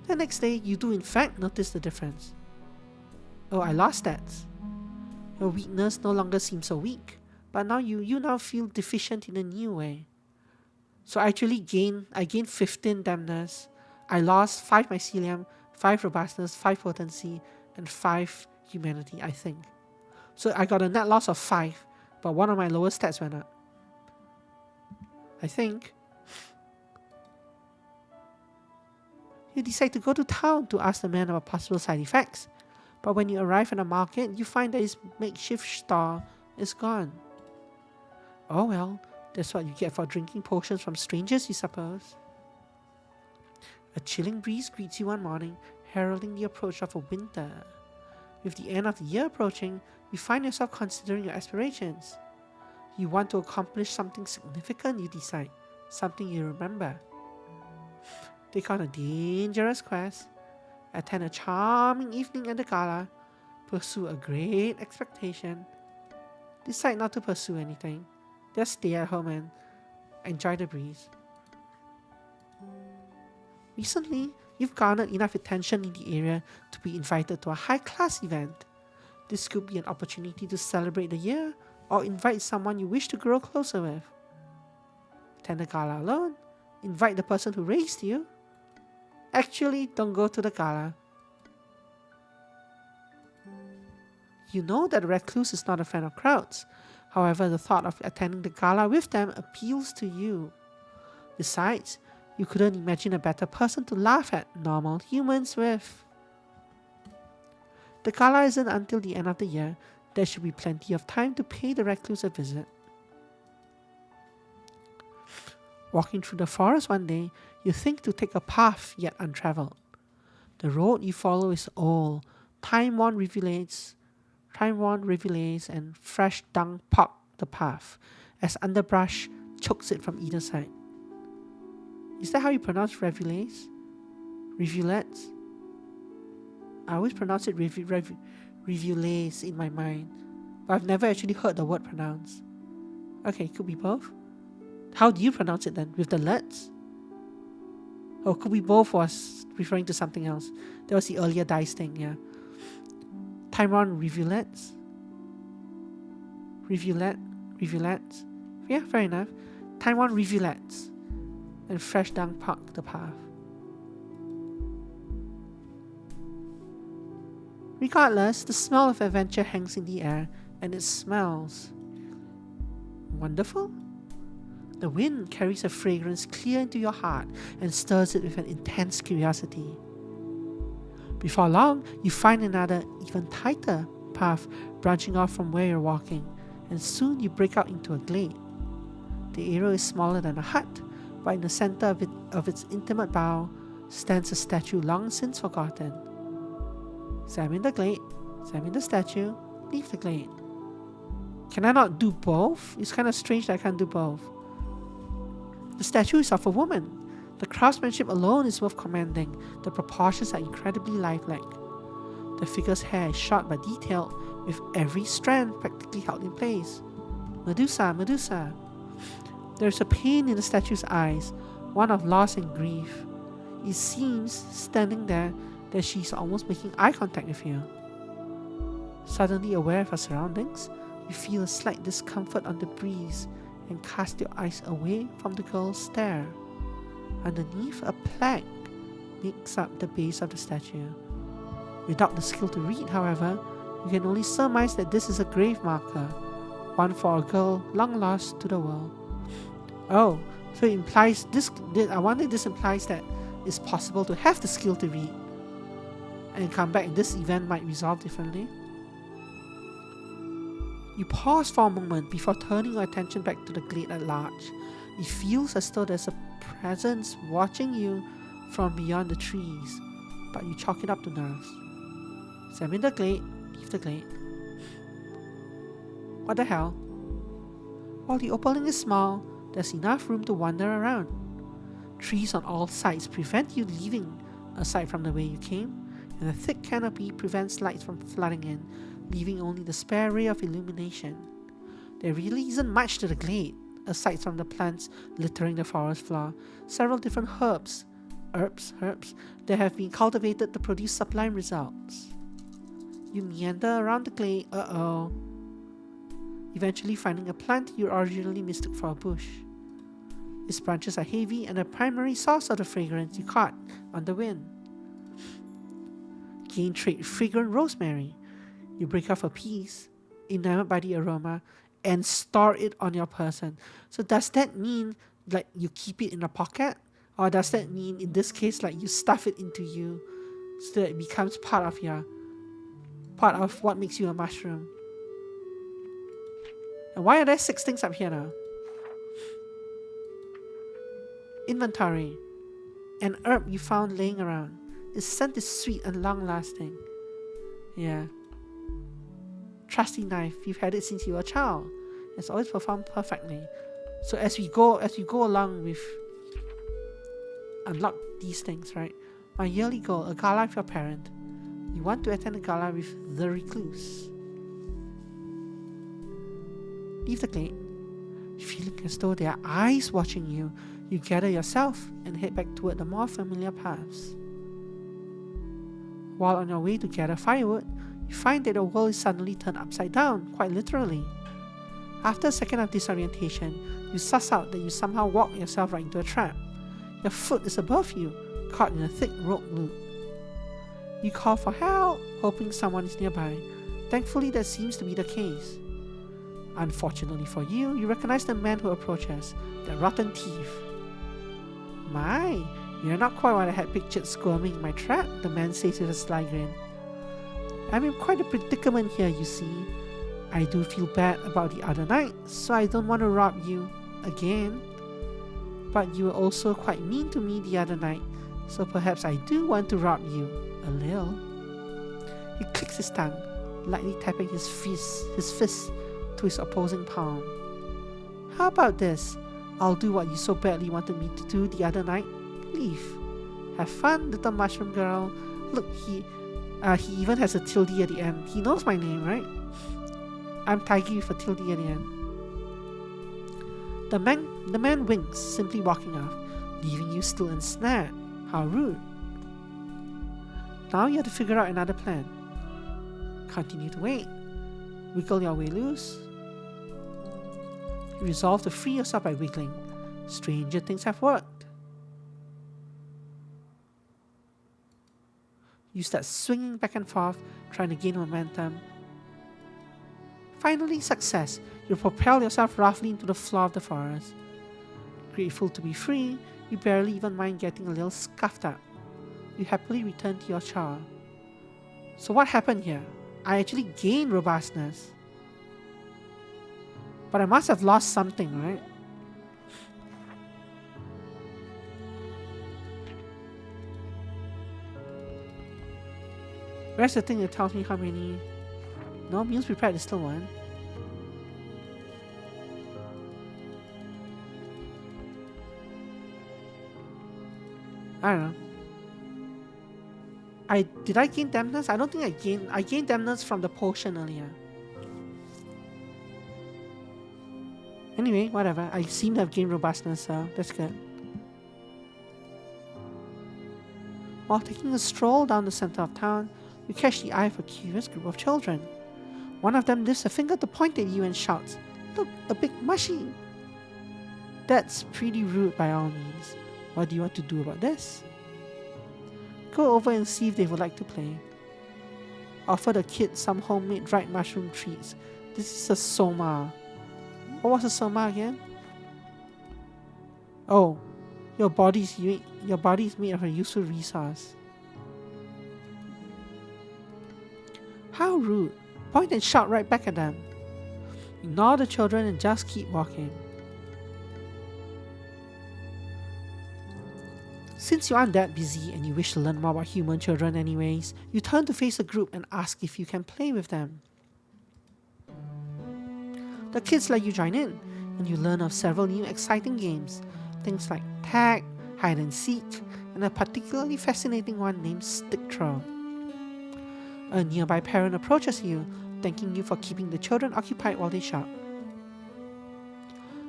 The next day, you do in fact notice the difference. Oh, I lost that. Your weakness no longer seems so weak, but now you now feel deficient in a new way. So I gained 15 dampness. I lost 5 mycelium, 5 robustness, 5 potency, and 5 humanity, I think. So I got a net loss of 5, but one of my lowest stats went up. I think. You decide to go to town to ask the man about possible side effects, but when you arrive at the market, you find that his makeshift store is gone. Oh well, that's what you get for drinking potions from strangers, you suppose. A chilling breeze greets you one morning, heralding the approach of a winter. With the end of the year approaching, you find yourself considering your aspirations. You want to accomplish something significant, you decide, something you remember. Take on a dangerous quest, attend a charming evening at the gala, pursue a great expectation, decide not to pursue anything, just stay at home and enjoy the breeze. Recently, you've garnered enough attention in the area to be invited to a high-class event. This could be an opportunity to celebrate the year or invite someone you wish to grow closer with. Attend the gala alone, invite the person who raised you. Actually, don't go to the gala. You know that the recluse is not a fan of crowds. However, the thought of attending the gala with them appeals to you. Besides, you couldn't imagine a better person to laugh at normal humans with. The gala isn't until the end of the year. There should be plenty of time to pay the recluse a visit. Walking through the forest one day, you think to take a path yet untraveled. The road you follow is old, time-worn rivulets and fresh dung pock the path as underbrush chokes it from either side. Is that how you pronounce rivulets? Rivulets? I always pronounce it rivulets in my mind, but I've never actually heard the word pronounced. Okay, could be both. How do you pronounce it then? With the lets? Oh, could be both was referring to something else. That was the earlier dice thing, yeah. Time-worn rivulets? Rivulets? Yeah, fair enough. Time-worn rivulets. and fresh dung mark the path. Regardless, the smell of adventure hangs in the air, and it smells wonderful. The wind carries a fragrance clear into your heart and stirs it with an intense curiosity. Before long, you find another, even tighter path branching off from where you're walking, and soon you break out into a glade. The area is smaller than a hut, but in the center of its intimate bow stands a statue long since forgotten. Examine the glade, examine the statue, leave the glade. Can I not do both? It's kind of strange that I can't do both. The statue is of a woman. The craftsmanship alone is worth commending. The proportions are incredibly lifelike. The figure's hair is short but detailed, with every strand practically held in place. Medusa, Medusa. There is a pain in the statue's eyes, one of loss and grief. It seems, standing there, that she is almost making eye contact with you. Suddenly aware of her surroundings, you feel a slight discomfort on the breeze and cast your eyes away from the girl's stare. Underneath, a plaque makes up the base of the statue. Without the skill to read, however, you can only surmise that this is a grave marker, one for a girl long lost to the world. Oh, so it implies I wonder if this implies that it's possible to have the skill to read and come back, and this event might resolve differently. You pause for a moment before turning your attention back to the glade at large. It feels as though there's a presence watching you from beyond the trees, but you chalk it up to nerves. Examine the glade, leave the glade. What the hell? While the opening is small, there's enough room to wander around. Trees on all sides prevent you leaving aside from the way you came, and a thick canopy prevents light from flooding in, leaving only the spare ray of illumination. There really isn't much to the glade, aside from the plants littering the forest floor, several different herbs that have been cultivated to produce sublime results. You meander around the glade, eventually finding a plant you originally mistook for a bush. Its branches are heavy and the primary source of the fragrance you caught on the wind. Gain trait fragrant rosemary. You break off a piece, enamored by the aroma, and store it on your person. So does that mean like you keep it in a pocket? Or does that mean in this case like you stuff it into you so that it becomes part of what makes you a mushroom? And why are there 6 things up here now? Inventory. An herb you found laying around. Its scent is sweet and long-lasting. Yeah. Trusty knife. You've had it since you were a child. It's always performed perfectly. So as you go along with unlock these things, right? My yearly goal, a gala with your parent. You want to attend a gala with the recluse. Leave the glade. Feeling as though there are eyes watching you, you gather yourself and head back toward the more familiar paths. While on your way to gather firewood, you find that the world is suddenly turned upside down, quite literally. After a second of disorientation, you suss out that you somehow walked yourself right into a trap. Your foot is above you, caught in a thick rope loop. You call for help, hoping someone is nearby. Thankfully, that seems to be the case. Unfortunately for you, you recognize the man who approaches, the rotten thief. My, you're not quite what I had pictured squirming in my trap, the man says with a sly grin. I'm in quite a predicament here, you see. I do feel bad about the other night, so I don't want to rob you again. But you were also quite mean to me the other night, so perhaps I do want to rob you a little. He clicks his tongue, lightly tapping his fist to his opposing palm. How about this? I'll do what you so badly wanted me to do the other night. Leave. Have fun, little mushroom girl. Look, he even has a tilde at the end. He knows my name, right? I'm Taigi with a tilde at the end. The man winks, simply walking off, leaving you still ensnared. How rude. Now you have to figure out another plan. Continue to wait. Wiggle your way loose. You resolve to free yourself by wiggling. Stranger things have worked. You start swinging back and forth, trying to gain momentum. Finally, success. You propel yourself roughly into the floor of the forest. Grateful to be free, you barely even mind getting a little scuffed up. You happily return to your chore. So what happened here? I actually gained robustness. But I must have lost something, right? Where's the thing that tells me how many? No, meals prepared is still one. I don't know. Did I gain dampness? I don't think I gained dampness from the potion earlier. Anyway, whatever. I seem to have gained robustness, so that's good. While taking a stroll down the center of town, you catch the eye of a curious group of children. One of them lifts a finger to point at you and shouts, "Look, a big mushy!" That's pretty rude by all means. What do you want to do about this? Go over and see if they would like to play. Offer the kids some homemade dried mushroom treats. This is a soma. What was a soma again? Oh, your body is made of a useful resource. How rude. Point and shout right back at them. Ignore the children and just keep walking. Since you aren't that busy and you wish to learn more about human children anyways, you turn to face the group and ask if you can play with them. The kids let you join in, and you learn of several new exciting games, things like tag, hide and seek, and a particularly fascinating one named stick throw. A nearby parent approaches you, thanking you for keeping the children occupied while they shop.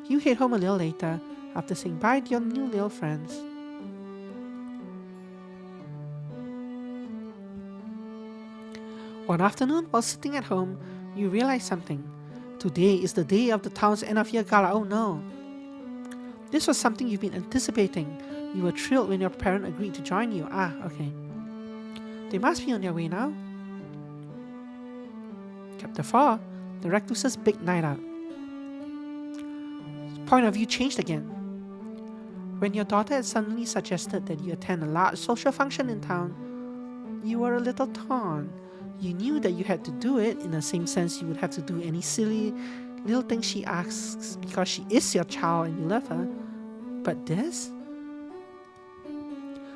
You head home a little later after saying bye to your new little friends. One afternoon, while sitting at home, you realize something. Today is the day of the town's end-of-year gala. Oh no! This was something you've been anticipating. You were thrilled when your parent agreed to join you. Ah, okay. They must be on their way now. Chapter 4. The Recluse's Big Night Out. Point of view changed again. When your daughter had suddenly suggested that you attend a large social function in town, you were a little torn. You knew that you had to do it in the same sense you would have to do any silly little thing she asks because she is your child and you love her. But this?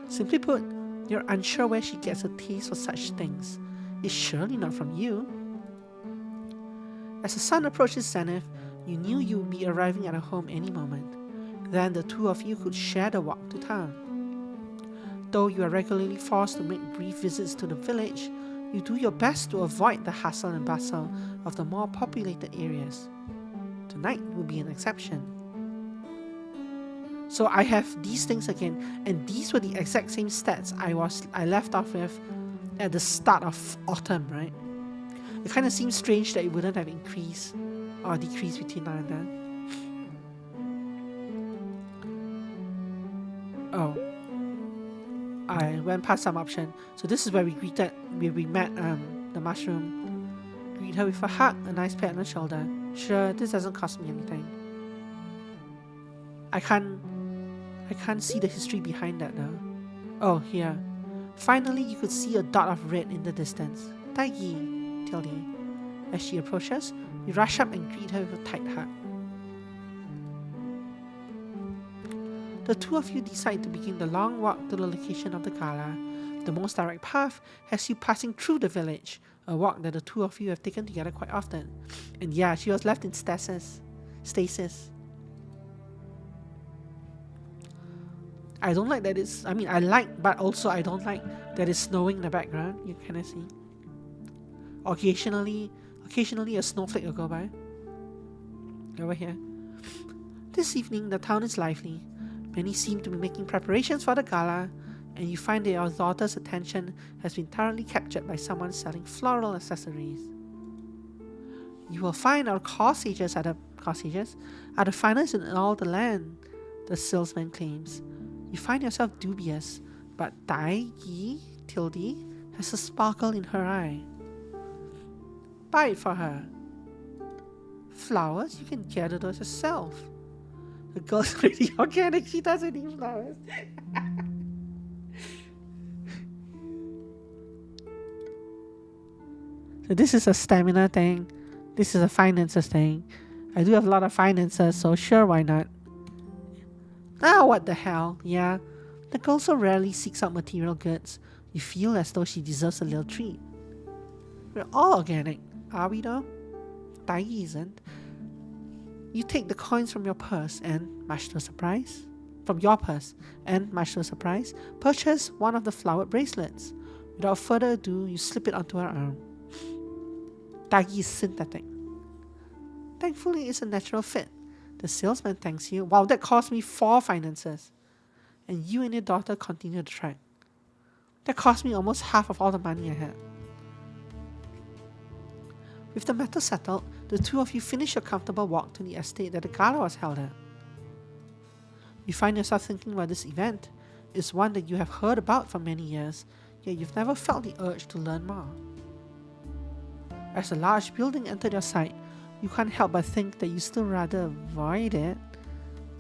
Simply put, you're unsure where she gets a taste for such things. It's surely not from you. As the sun approaches zenith, you knew you would be arriving at her home any moment. Then the two of you could share the walk to town. Though you are regularly forced to make brief visits to the village, you do your best to avoid the hustle and bustle of the more populated areas. Tonight will be an exception. So I have these things again, and these were the exact same stats I left off with at the start of autumn, right? It kind of seems strange that it wouldn't have increased or decreased between now and then. Oh. I went past some option. So this is where we met the mushroom. Greet her with a hug, a nice pat on the shoulder. Sure, this doesn't cost me anything. I can't see the history behind that though. Oh, here. Finally, you could see a dot of red in the distance. Taigi, Tildy. As she approaches, you rush up and greet her with a tight hug. The two of you decide to begin the long walk to the location of the gala. The most direct path has you passing through the village, a walk that the two of you have taken together quite often. And yeah, she was left in stasis. I don't like that but also I don't like that it's snowing in the background. You kind of see. Occasionally a snowflake will go by. Over here. This evening, the town is lively. Many seem to be making preparations for the gala, and you find that your daughter's attention has been thoroughly captured by someone selling floral accessories. You will find our corsages are the finest in all the land, the salesman claims. You find yourself dubious, but Tildy has a sparkle in her eye. Buy it for her. Flowers? You can gather those yourself. The girl's pretty organic. She doesn't need flowers. So this is a stamina thing. This is a finances thing. I do have a lot of finances, so sure, why not? Ah, what the hell? Yeah. The girl so rarely seeks out material goods. You feel as though she deserves a little treat. We're all organic, are we though? Taigi isn't. You take the coins from your purse and, much to her surprise, purchase one of the flowered bracelets. Without further ado, you slip it onto her arm. Taigi is synthetic. Thankfully, it's a natural fit. The salesman thanks you. Wow, that cost me 4 finances. And you and your daughter continue the trek. That cost me almost half of all the money I had. With the matter settled, the two of you finish your comfortable walk to the estate that the gala was held at. You find yourself thinking about this event. It's one that you have heard about for many years, yet you've never felt the urge to learn more. As a large building entered your sight, you can't help but think that you still rather avoid it.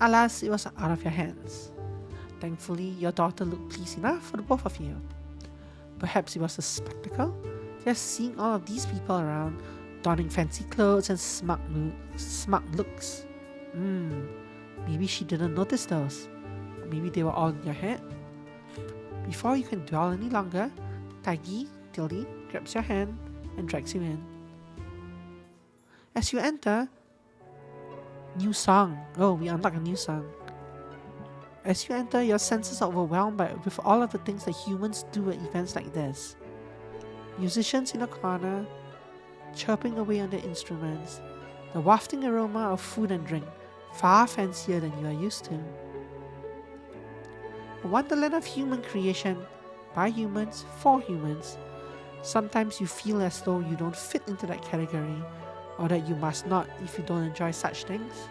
Alas, it was out of your hands. Thankfully, your daughter looked pleased enough for the both of you. Perhaps it was a spectacle, just seeing all of these people around, donning fancy clothes and smug looks. Maybe she didn't notice those. Maybe they were all in your head. Before you can dwell any longer, Taigi, Tildy, grabs your hand and drags you in. As you enter, new song. Oh, we unlock a new song. As you enter, your senses are overwhelmed with all of the things that humans do at events like this. Musicians in a corner, chirping away on their instruments, the wafting aroma of food and drink, far fancier than you are used to. A wonderland of human creation, by humans, for humans. Sometimes you feel as though you don't fit into that category, or that you must not if you don't enjoy such things.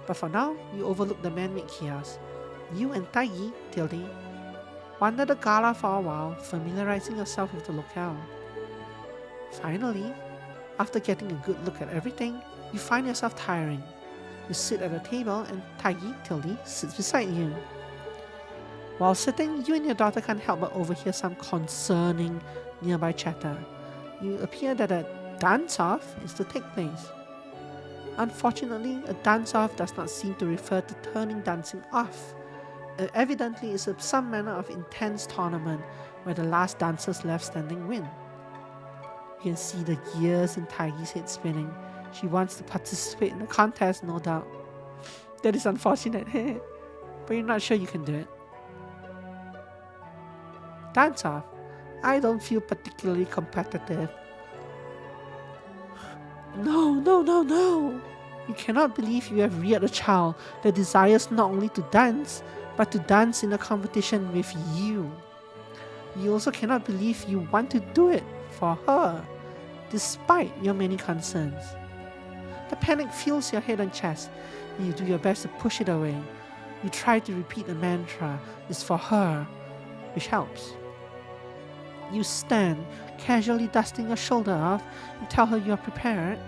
But for now, you overlook the man-made chaos. You and Taigi, Tildy, wander the gala for a while, familiarizing yourself with the locale. Finally, after getting a good look at everything, you find yourself tiring. You sit at a table and Taigi, Tildy, sits beside you. While sitting, you and your daughter can't help but overhear some concerning nearby chatter. You appear that a dance-off is to take place. Unfortunately, a dance-off does not seem to refer to turning dancing off. Evidently, it's some manner of intense tournament where the last dancers left standing win. You can see the gears in Taigi's head spinning. She wants to participate in the contest, no doubt. That is unfortunate, but you're not sure you can do it. Dance-off. I don't feel particularly competitive. No. You cannot believe you have reared a child that desires not only to dance, but to dance in a competition with you. You also cannot believe you want to do it for her, despite your many concerns. The panic fills your head and chest, and you do your best to push it away. You try to repeat the mantra, "It's for her," which helps. You stand, casually dusting your shoulder off, and tell her you are prepared.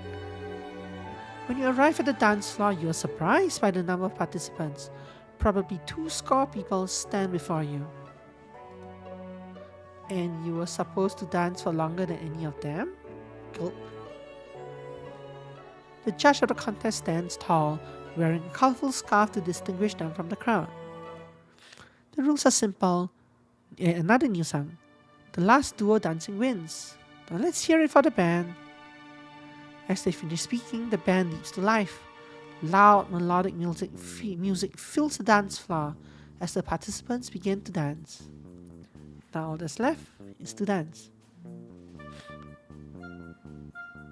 When you arrive at the dance floor, you are surprised by the number of participants. Probably 200 people stand before you. And you were supposed to dance for longer than any of them? Gulp. The judge of the contest stands tall, wearing a colorful scarf to distinguish them from the crowd. The rules are simple. Another new song. The last duo dancing wins. Now let's hear it for the band. As they finish speaking, the band leaps to life. Loud melodic music fills the dance floor as the participants begin to dance. Now all that's left is to dance.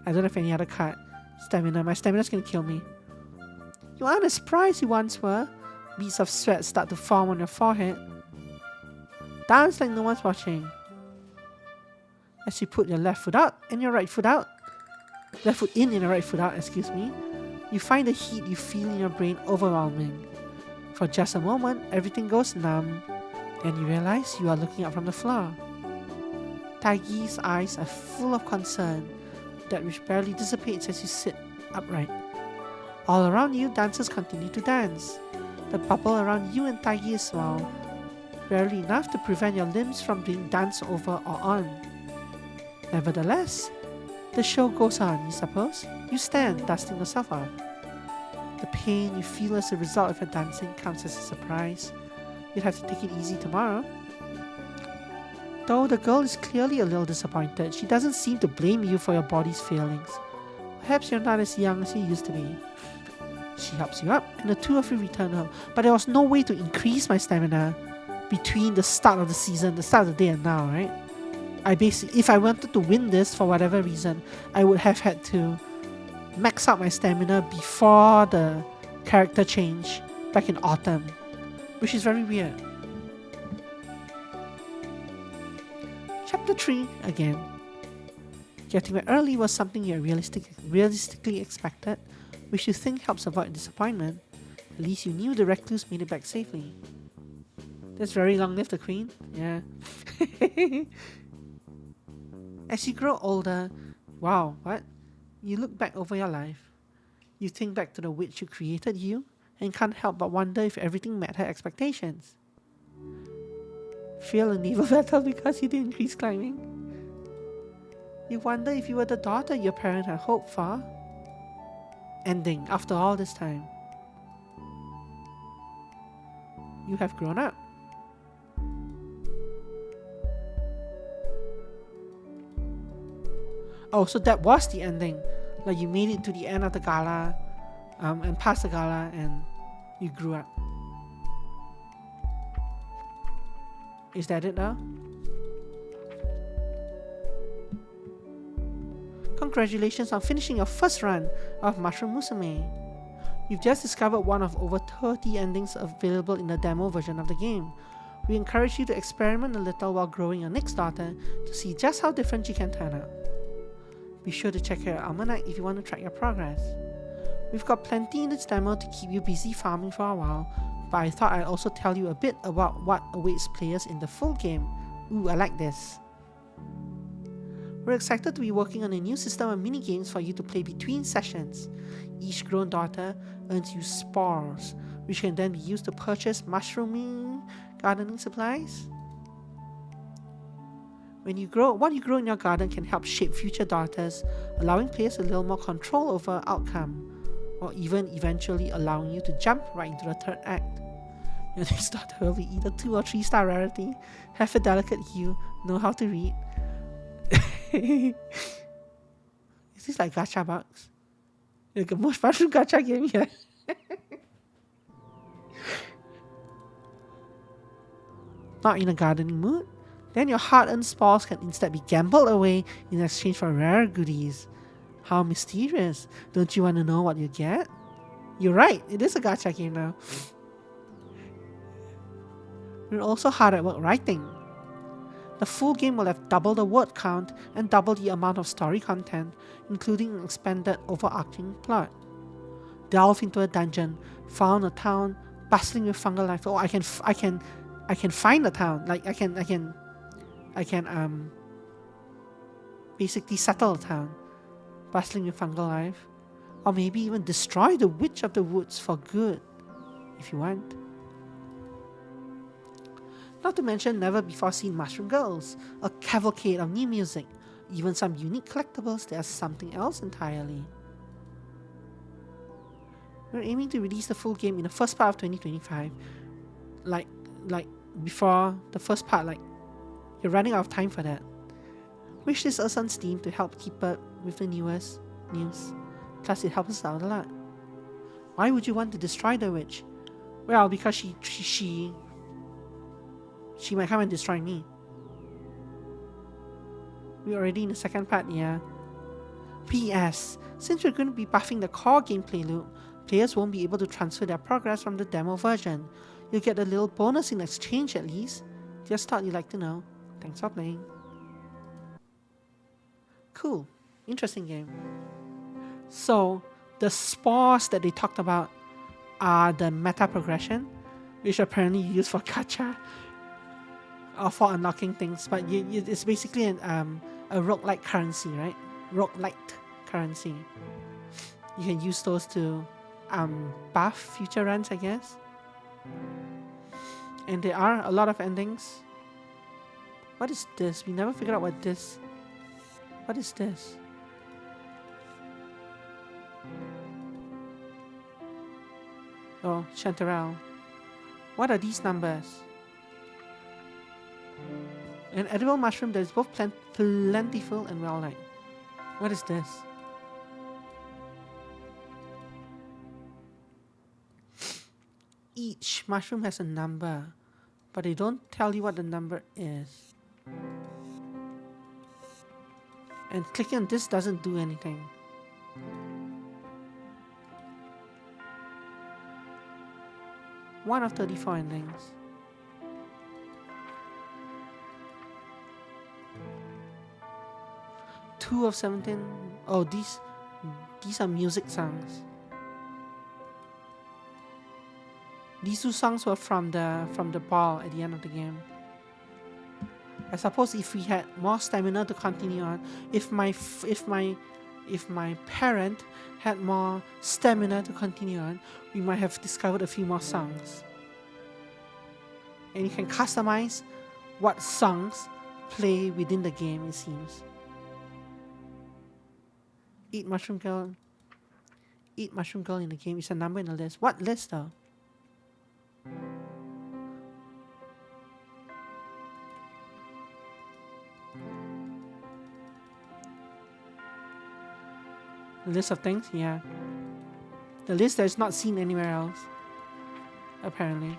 I don't have any other card. Stamina. My stamina's gonna kill me. You aren't as surprised you once were. Beads of sweat start to form on your forehead. Dance like no one's watching. As you put your left foot out and your right foot out, left foot in and your right foot out, you find the heat you feel in your brain overwhelming. For just a moment, everything goes numb, and you realize you are looking up from the floor. Taigi's eyes are full of concern, that which barely dissipates as you sit upright. All around you, dancers continue to dance. The bubble around you and Taigi is small, barely enough to prevent your limbs from being danced over or on. Nevertheless, the show goes on, you suppose. You stand, dusting yourself off. The pain you feel as a result of your dancing comes as a surprise. You'd have to take it easy tomorrow. Though the girl is clearly a little disappointed, she doesn't seem to blame you for your body's failings. Perhaps you're not as young as you used to be. She helps you up, and the two of you return home. But there was no way to increase my stamina between the start of the season, the start of the day, and now, right? If I wanted to win this for whatever reason, I would have had to max out my stamina before the character change back in autumn, which is very weird. Chapter 3 again. Getting back early was something you realistically expected, which you think helps avoid disappointment. At least you knew the recluse made it back safely. That's very long live the queen. Yeah. As you grow older, wow, what? You look back over your life. You think back to the witch who created you and can't help but wonder if everything met her expectations. Fail a naval battle because you didn't increase climbing. You wonder if you were the daughter your parent had hoped for. Ending after all this time. You have grown up. Oh, so that was the ending. Like you made it to the end of the gala, and past the gala, and you grew up. Is that it now? Congratulations on finishing your first run of Mushroom Musume. You've just discovered one of over 30 endings available in the demo version of the game. We encourage you to experiment a little while growing your next daughter to see just how different she can turn out. Be sure to check your almanac if you want to track your progress. We've got plenty in this demo to keep you busy farming for a while, but I thought I'd also tell you a bit about what awaits players in the full game. Ooh, I like this. We're excited to be working on a new system of mini-games for you to play between sessions. Each grown daughter earns you spores, which can then be used to purchase mushrooming gardening supplies. What you grow in your garden can help shape future daughters, allowing players a little more control over outcome, or even eventually allowing you to jump right into the third act. Your next daughter will be either 2 or 3 star rarity, have a delicate hue, know how to read. Is this like gacha box? Like a most mushroom gacha game here. Not in a gardening mood? Then your hard-earned spores can instead be gambled away in exchange for rare goodies. How mysterious. Don't you want to know what you get? You're right, it is a gacha game now. We're also hard at work writing. The full game will have double the word count and double the amount of story content, including an expanded overarching plot. Delve into a dungeon, found a town bustling with fungal life. Oh, I can find a town. Like I can basically settle a town bustling with fungal life, or maybe even destroy the witch of the woods for good, if you want. Not to mention never before seen mushroom girls, a cavalcade of new music, even some unique collectibles that are something else entirely. We're aiming to release the full game in the first part of 2025. Like before the first part, like you're running out of time for that. Wishlist us on Steam to help keep up with the newest news. Plus it helps us out a lot. Why would you want to destroy the witch? Well, because she might come and destroy me. We're already in the second part, yeah. P.S. Since we're going to be buffing the core gameplay loop, players won't be able to transfer their progress from the demo version. You'll get a little bonus in exchange at least. Just thought you'd like to know. Thanks for playing. Cool. Interesting game. So, the spores that they talked about are the meta progression, which apparently you use for gacha. or for unlocking things, but it's basically a roguelike currency, right? Roguelite currency. You can use those to buff future runs, I guess. And there are a lot of endings. What is this? We never figured out what this. What is this? Oh, Chanterelle. What are these numbers? An edible mushroom that is both plentiful and well-liked. What is this? Each mushroom has a number, but they don't tell you what the number is. And clicking on this doesn't do anything. One of 34 endings. Two of 17. Oh, these are music songs. These two songs were from the ball at the end of the game. I suppose if we had more stamina to continue on, if my parent had more stamina to continue on, we might have discovered a few more songs. And you can customize what songs play within the game, it seems. Eat mushroom girl in the game is a number in the list. What list though? A list of things? Yeah. The list that is not seen anywhere else. Apparently.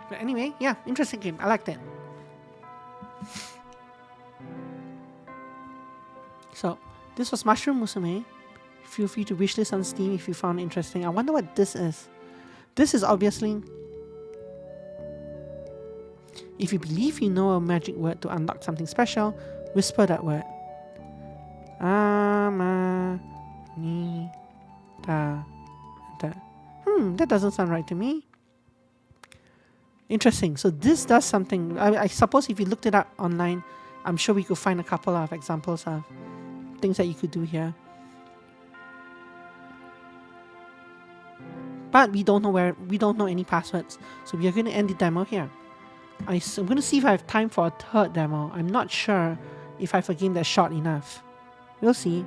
But anyway, yeah, interesting game. I liked it. So, this was Mushroom Musume. Feel free to wishlist on Steam if you found it interesting. I wonder what this is. This is obviously... If you believe you know a magic word to unlock something special, whisper that word. Amanita. That doesn't sound right to me. Interesting. So this does something. I suppose if you looked it up online, I'm sure we could find a couple of examples of things that you could do here. But we don't know any passwords. So we are going to end the demo here. I'm going to see if I have time for a third demo. I'm not sure if I have a game that's short enough. We'll see.